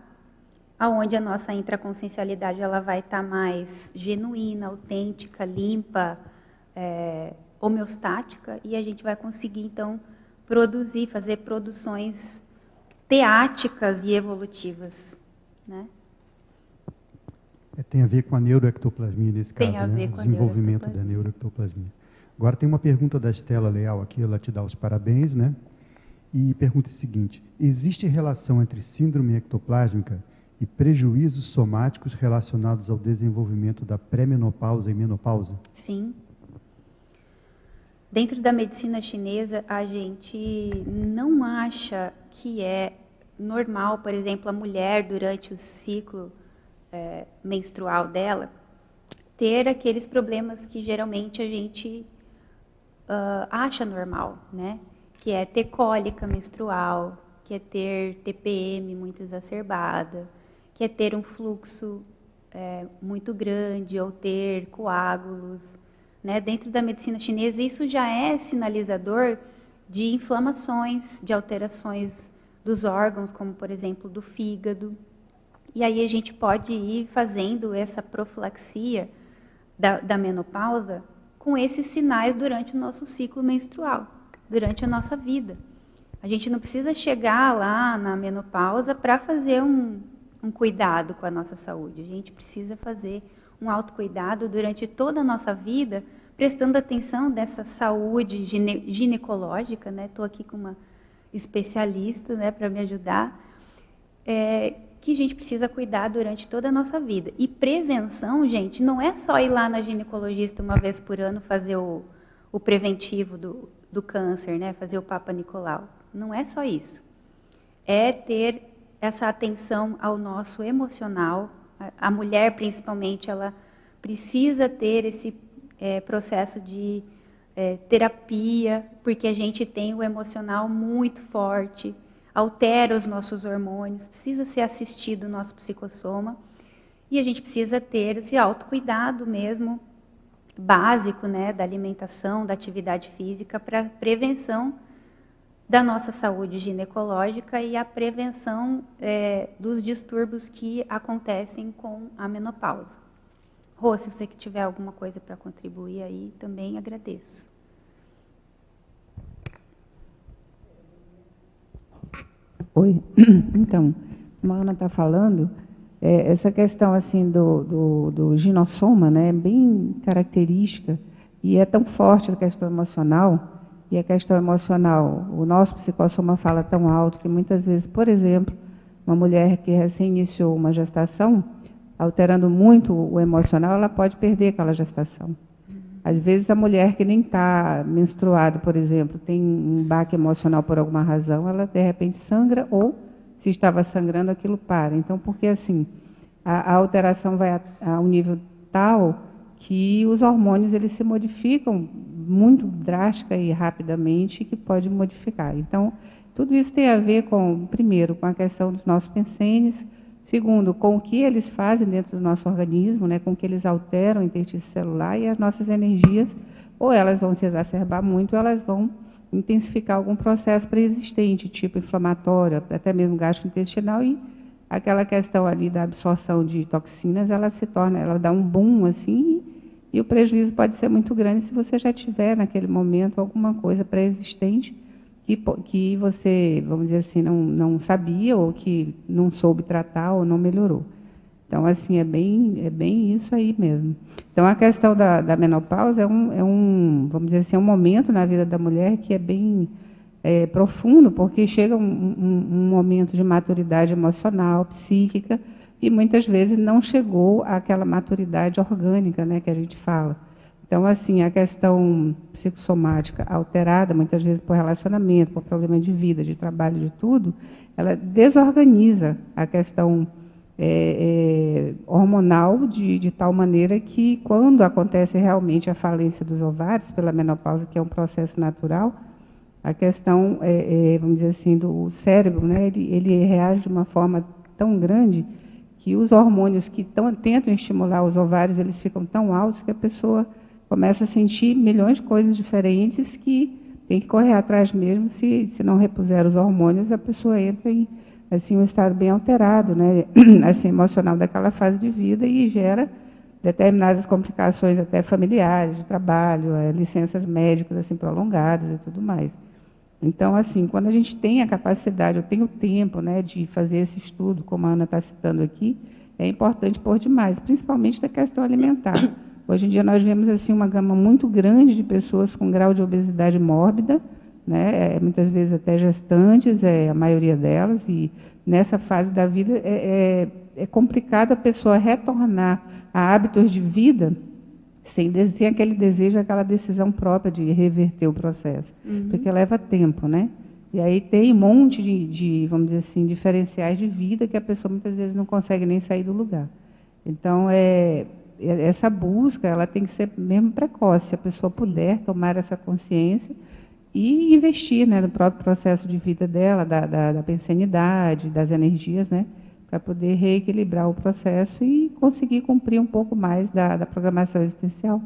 Aonde a nossa intraconsciencialidade ela vai estar mais genuína, autêntica, limpa, homeostática, e a gente vai conseguir, então, fazer produções teáticas e evolutivas, né? Tem a ver com a neuroectoplasmia nesse caso, tem a ver né? Com o desenvolvimento da neuroectoplasmia. Agora tem uma pergunta da Estela Leal aqui, ela te dá os parabéns, né? E pergunta o seguinte: existe relação entre síndrome ectoplásmica e prejuízos somáticos relacionados ao desenvolvimento da pré-menopausa e menopausa? Sim. Dentro da medicina chinesa, a gente não acha que normal, por exemplo, a mulher durante o ciclo menstrual dela ter aqueles problemas que geralmente a gente acha normal, né? Que é ter cólica menstrual, que é ter TPM muito exacerbada, que é ter um fluxo muito grande ou ter coágulos, né? Dentro da medicina chinesa, isso já é sinalizador de inflamações, de alterações dos órgãos, como, por exemplo, do fígado. E aí a gente pode ir fazendo essa profilaxia da menopausa com esses sinais durante o nosso ciclo menstrual, durante a nossa vida. A gente não precisa chegar lá na menopausa para fazer um cuidado com a nossa saúde. A gente precisa fazer um autocuidado durante toda a nossa vida, prestando atenção dessa saúde ginecológica, né? Estou aqui com uma especialista, né, para me ajudar, que a gente precisa cuidar durante toda a nossa vida. E prevenção, gente, não é só ir lá na ginecologista uma vez por ano fazer o preventivo do câncer, né, fazer o Papa Nicolau. Não é só isso. É ter essa atenção ao nosso emocional. A mulher, principalmente, ela precisa ter esse processo de terapia, porque a gente tem o emocional muito forte, altera os nossos hormônios, precisa ser assistido o nosso psicossoma, e a gente precisa ter esse autocuidado mesmo, básico, né, da alimentação, da atividade física, para prevenção da nossa saúde ginecológica e a prevenção dos distúrbios que acontecem com a menopausa. Rô, se você tiver alguma coisa para contribuir aí, também agradeço. Oi. Então, como a Ana está falando, essa questão assim do ginossoma, né, é bem característica, e é tão forte a questão emocional, e a questão emocional, o nosso psicossoma fala tão alto que muitas vezes, por exemplo, uma mulher que recém iniciou uma gestação, alterando muito o emocional, ela pode perder aquela gestação. Às vezes a mulher que nem está menstruada, por exemplo, tem um baque emocional por alguma razão, ela de repente sangra, ou se estava sangrando, aquilo para. Então, porque assim, a alteração vai a um nível tal que os hormônios eles se modificam muito drástica e rapidamente, que pode modificar. Então, tudo isso tem a ver com, primeiro, com a questão dos nossos pensenes, segundo, com o que eles fazem dentro do nosso organismo, né, com o que eles alteram o interstício celular, e as nossas energias, ou elas vão se exacerbar muito, ou elas vão intensificar algum processo pré-existente, tipo inflamatório, até mesmo gastrointestinal, e aquela questão ali da absorção de toxinas, ela se torna, ela dá um boom assim, e o prejuízo pode ser muito grande se você já tiver naquele momento alguma coisa pré-existente que você, vamos dizer assim, não sabia, ou que não soube tratar, ou não melhorou. Então, assim, é bem isso aí mesmo. Então, a questão da menopausa vamos dizer assim, um momento na vida da mulher que é bem profundo, porque chega um momento de maturidade emocional, psíquica, e muitas vezes não chegou àquela maturidade orgânica, né, que a gente fala. Então, assim, a questão psicossomática alterada, muitas vezes por relacionamento, por problema de vida, de trabalho, de tudo, ela desorganiza a questão hormonal de tal maneira que, quando acontece realmente a falência dos ovários, pela menopausa, que é um processo natural, a questão, vamos dizer assim, do cérebro, né, ele reage de uma forma tão grande que os hormônios que tentam estimular os ovários, eles ficam tão altos que a pessoa começa a sentir milhões de coisas diferentes que tem que correr atrás mesmo. Se não repuser os hormônios, a pessoa entra em assim, um estado bem alterado, né, assim, emocional daquela fase de vida, e gera determinadas complicações até familiares, de trabalho, licenças médicas assim, prolongadas e tudo mais. Então, assim, quando a gente tem a capacidade, eu tenho tempo, né, de fazer esse estudo, como a Ana está citando aqui, é importante pôr demais, principalmente da questão alimentar. Hoje em dia nós vemos assim, uma gama muito grande de pessoas com grau de obesidade mórbida, né, muitas vezes até gestantes, a maioria delas, e nessa fase da vida é complicado a pessoa retornar a hábitos de vida sem aquele desejo, aquela decisão própria de reverter o processo, porque leva tempo, né? E aí tem um monte vamos dizer assim, diferenciais de vida que a pessoa muitas vezes não consegue nem sair do lugar. Então, essa busca, ela tem que ser mesmo precoce, se a pessoa puder tomar essa consciência e investir, né, no próprio processo de vida dela, da pensenidade, das energias, né, para poder reequilibrar o processo e conseguir cumprir um pouco mais da programação existencial.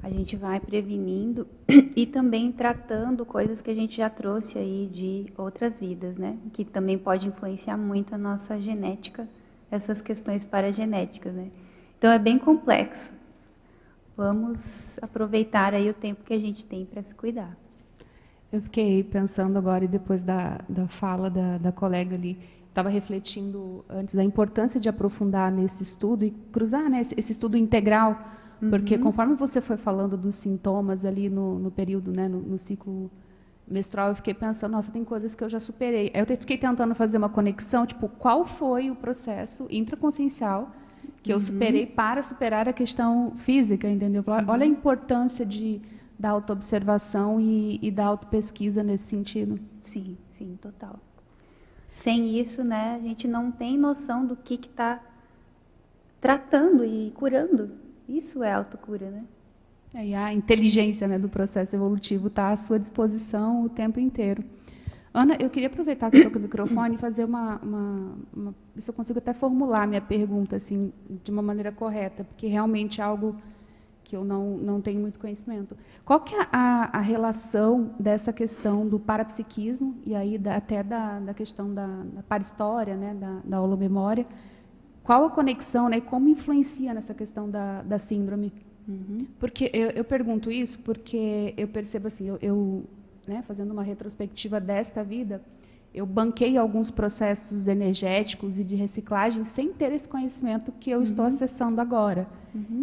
A gente vai prevenindo e também tratando coisas que a gente já trouxe aí de outras vidas, né? Que também pode influenciar muito a nossa genética, essas questões paragenéticas, né? Então é bem complexo. Vamos aproveitar aí o tempo que a gente tem para se cuidar. Eu fiquei pensando agora, e depois da fala da colega ali, estava refletindo antes a importância de aprofundar nesse estudo e cruzar, né, esse estudo integral. Porque conforme você foi falando dos sintomas ali no período, né, no ciclo menstrual, eu fiquei pensando, nossa, tem coisas que eu já superei. Aí eu fiquei tentando fazer uma conexão, tipo, qual foi o processo intraconsciencial que eu superei para superar a questão física, entendeu? Olha a importância da autoobservação e da autopesquisa nesse sentido. Sim, sim, total. Sem isso, né, a gente não tem noção do que está tratando e curando. Isso é autocura, né? E a inteligência, né, do processo evolutivo está à sua disposição o tempo inteiro. Ana, eu queria aproveitar que eu estou com o microfone e fazer se eu consigo até formular a minha pergunta assim, de uma maneira correta, porque realmente é algo que eu não tenho muito conhecimento. Qual que é a relação dessa questão do parapsiquismo, e aí até da questão da parhistória, né, da holomemória? Qual a conexão, né, e como influencia nessa questão da síndrome? Porque eu pergunto isso porque eu percebo assim, né, fazendo uma retrospectiva desta vida, eu banquei alguns processos energéticos e de reciclagem sem ter esse conhecimento que eu estou acessando agora.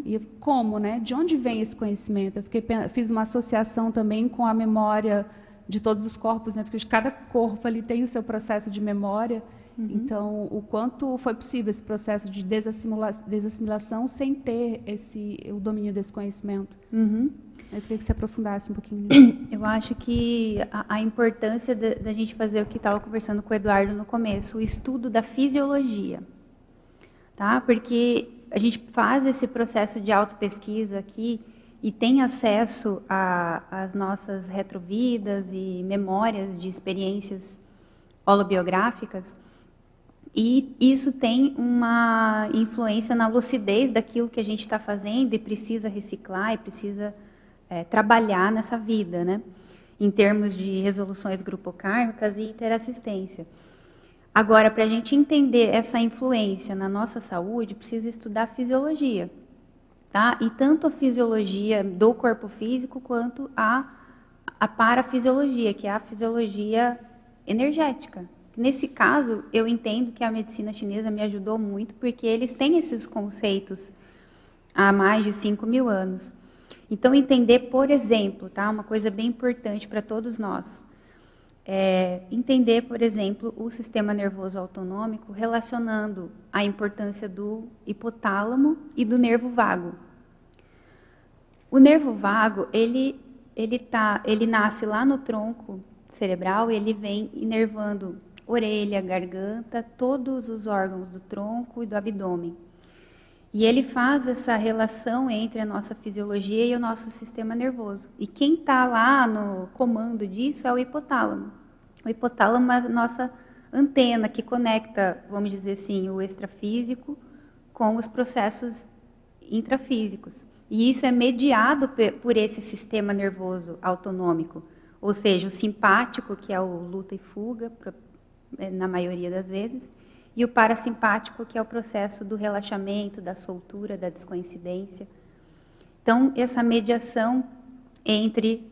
E como, né? De onde vem esse conhecimento? Eu fiz uma associação também com a memória de todos os corpos, né? Porque cada corpo ali tem o seu processo de memória. Então, o quanto foi possível esse processo de desassimilação sem ter o domínio desse conhecimento? Eu queria que você aprofundasse um pouquinho nisso. Eu acho que a importância da gente fazer o que estava conversando com o Eduardo no começo, o estudo da fisiologia, tá? Porque a gente faz esse processo de autopesquisa aqui e tem acesso às nossas retrovidas e memórias de experiências holobiográficas, e isso tem uma influência na lucidez daquilo que a gente está fazendo e precisa reciclar e precisa trabalhar nessa vida, né? Em termos de resoluções grupocármicas e interassistência. Agora, para a gente entender essa influência na nossa saúde, precisa estudar fisiologia, tá? E tanto a fisiologia do corpo físico quanto a parafisiologia, que é a fisiologia energética. Nesse caso, eu entendo que a medicina chinesa me ajudou muito, porque eles têm esses conceitos há mais de 5.000 anos. Então, entender, por exemplo, tá? Uma coisa bem importante para todos nós, entender, por exemplo, o sistema nervoso autonômico relacionando a importância do hipotálamo e do nervo vago. O nervo vago, ele nasce lá no tronco cerebral e ele vem inervando orelha, garganta, todos os órgãos do tronco e do abdômen. E ele faz essa relação entre a nossa fisiologia e o nosso sistema nervoso. E quem está lá no comando disso é o hipotálamo. O hipotálamo é a nossa antena que conecta, vamos dizer assim, o extrafísico com os processos intrafísicos. E isso é mediado por esse sistema nervoso autonômico. Ou seja, o simpático, que é o luta e fuga, na maioria das vezes, e o parasimpático, que é o processo do relaxamento, da soltura, da descoincidência. Então, essa mediação entre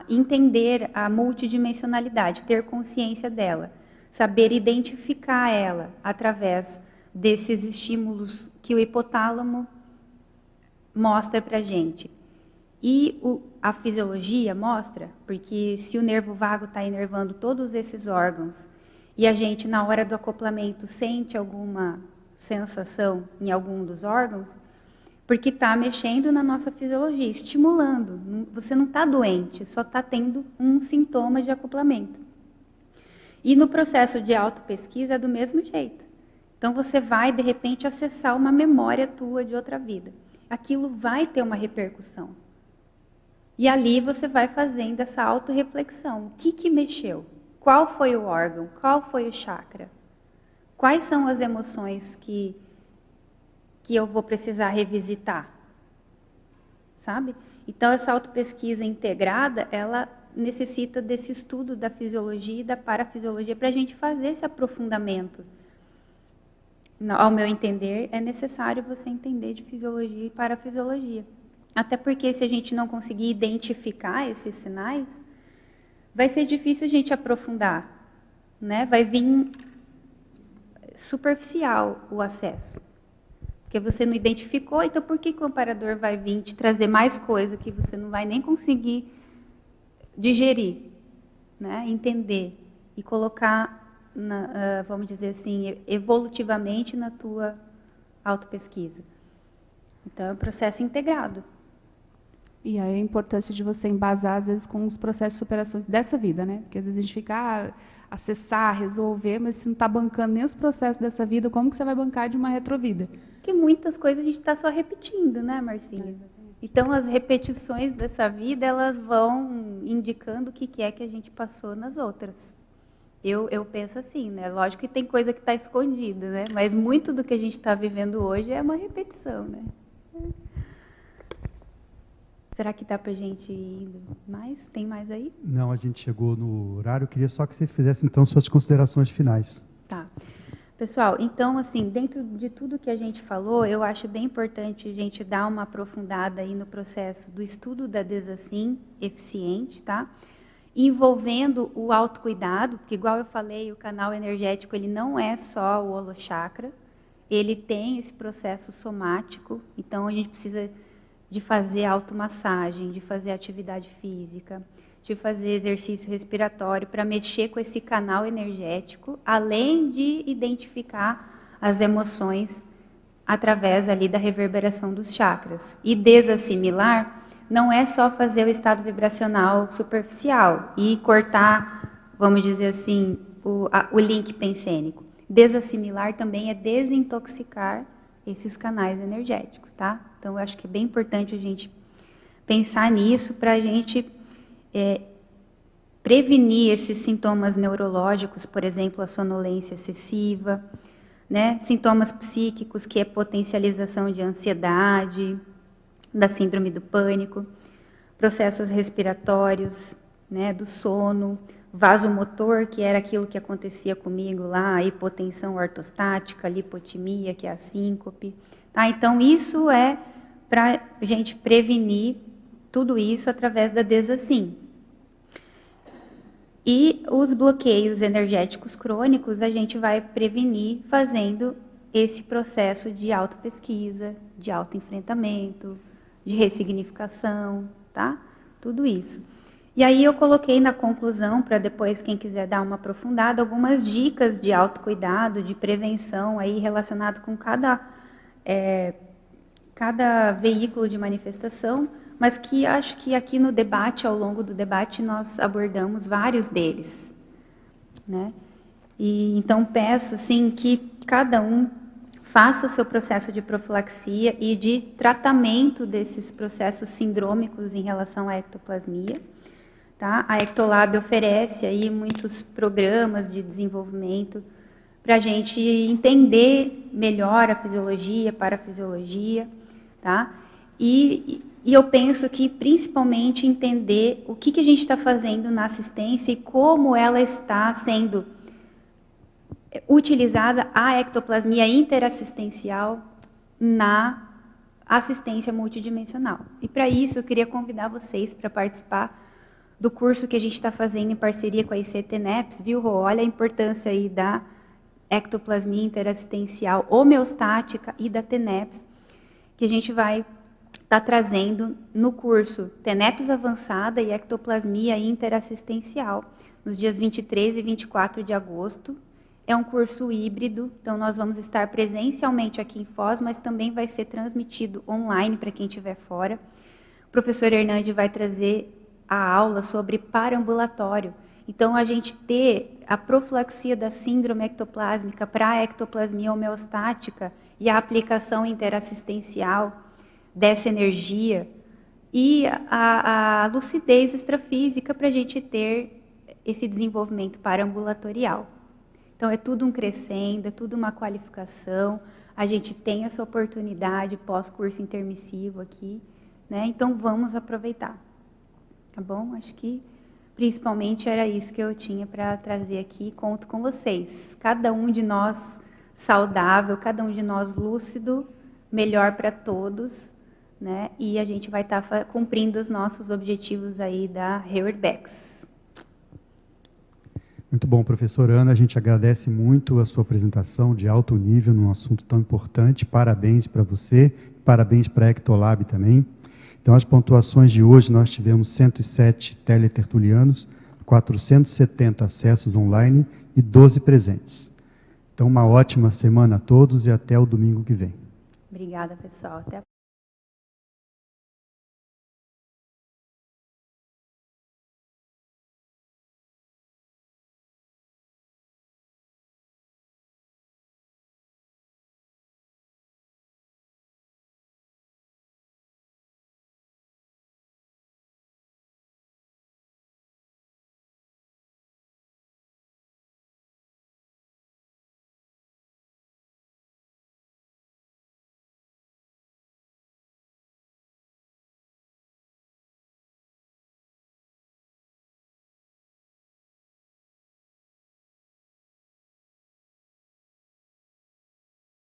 entender a multidimensionalidade, ter consciência dela, saber identificar ela através desses estímulos que o hipotálamo mostra para a gente. E a fisiologia mostra, porque se o nervo vago está inervando todos esses órgãos e a gente, na hora do acoplamento, sente alguma sensação em algum dos órgãos, Porque está mexendo na nossa fisiologia, estimulando. Você não está doente, só está tendo um sintoma de acoplamento. E no processo de autopesquisa é do mesmo jeito. Então você vai, de repente, acessar uma memória tua de outra vida. Aquilo vai ter uma repercussão. E ali você vai fazendo essa autorreflexão. O que mexeu? Qual foi o órgão? Qual foi o chakra? Quais são as emoções que eu vou precisar revisitar? Sabe? Então, essa autopesquisa integrada, ela necessita desse estudo da fisiologia e da parafisiologia para a gente fazer esse aprofundamento. Ao meu entender, é necessário você entender de fisiologia e parafisiologia. Até porque se a gente não conseguir identificar esses sinais, vai ser difícil a gente aprofundar, né? Vai vir superficial o acesso. Porque você não identificou, então por que o amparador vai vir te trazer mais coisa que você não vai nem conseguir digerir, né? Entender e colocar, vamos dizer assim, evolutivamente na tua autopesquisa. Então, é um processo integrado. E aí a importância de você embasar, às vezes, com os processos de superações dessa vida, né? Porque às vezes a gente fica, acessar, resolver, mas se não está bancando nem os processos dessa vida, como que você vai bancar de uma retrovida? Porque muitas coisas a gente está só repetindo, né, Marcinha? Então, as repetições dessa vida, elas vão indicando o que é que a gente passou nas outras. Eu penso assim, né? Lógico que tem coisa que está escondida, né? Mas muito do que a gente está vivendo hoje é uma repetição, né? Será que dá para a gente ir mais? Tem mais aí? Não, a gente chegou no horário. Eu queria só que você fizesse, então, suas considerações finais. Tá. Pessoal, então, assim, dentro de tudo que a gente falou, eu acho bem importante a gente dar uma aprofundada aí no processo do estudo da desassim eficiente, tá? Envolvendo o autocuidado, porque, igual eu falei, o canal energético, ele não é só o holochakra, ele tem esse processo somático, então a gente precisa de fazer automassagem, de fazer atividade física, de fazer exercício respiratório para mexer com esse canal energético, além de identificar as emoções através ali da reverberação dos chakras. E desassimilar não é só fazer o estado vibracional superficial e cortar, vamos dizer assim, o link pensênico. Desassimilar também é desintoxicar esses canais energéticos, tá? Então, eu acho que é bem importante a gente pensar nisso para a gente prevenir esses sintomas neurológicos, por exemplo, a sonolência excessiva, né? Sintomas psíquicos, que é potencialização de ansiedade, da síndrome do pânico, processos respiratórios, né, do sono, vasomotor, que era aquilo que acontecia comigo lá, a hipotensão ortostática, lipotimia, que é a síncope. Tá? Então, isso é para a gente prevenir tudo isso através da desassim. E os bloqueios energéticos crônicos a gente vai prevenir fazendo esse processo de autopesquisa, de autoenfrentamento, de ressignificação, tá? Tudo isso. E aí eu coloquei na conclusão, para depois quem quiser dar uma aprofundada, algumas dicas de autocuidado, de prevenção aí relacionado com cada veículo de manifestação, mas que acho que aqui no debate, ao longo do debate, nós abordamos vários deles, né? E então peço assim que cada um faça seu processo de profilaxia e de tratamento desses processos sindrômicos em relação à ectoplasmia. Tá? A Ectolab oferece aí muitos programas de desenvolvimento para a gente entender melhor a fisiologia, parafisiologia, tá? E eu penso que principalmente entender o que a gente está fazendo na assistência e como ela está sendo utilizada a ectoplasmia interassistencial na assistência multidimensional. E para isso eu queria convidar vocês para participar do curso que a gente está fazendo em parceria com a ICTNEPS, viu, Rô? Olha a importância aí da ectoplasmia interassistencial homeostática e da TENEPS, que a gente vai estar trazendo no curso TENEPS avançada e ectoplasmia interassistencial, nos dias 23 e 24 de agosto. É um curso híbrido, então nós vamos estar presencialmente aqui em Foz, mas também vai ser transmitido online para quem estiver fora. O professor Hernande vai trazer a aula sobre paraambulatório. Então, a gente ter a profilaxia da síndrome ectoplásmica para a ectoplasmia homeostática e a aplicação interassistencial dessa energia e a lucidez extrafísica para a gente ter esse desenvolvimento paraambulatorial. Então, é tudo um crescendo, é tudo uma qualificação. A gente tem essa oportunidade pós-curso intermissivo aqui, né? Então, vamos aproveitar. Tá bom? Acho que, principalmente, era isso que eu tinha para trazer aqui. Conto com vocês. Cada um de nós saudável, cada um de nós lúcido, melhor para todos, né? E a gente vai estar cumprindo os nossos objetivos aí da Hayward Becks. Muito bom, professora Ana. A gente agradece muito a sua apresentação de alto nível num assunto tão importante. Parabéns para você, parabéns para a Ectolab também. Então, as pontuações de hoje, nós tivemos 107 teletertulianos, 470 acessos online e 12 presentes. Então, uma ótima semana a todos e até o domingo que vem. Obrigada, pessoal. Até a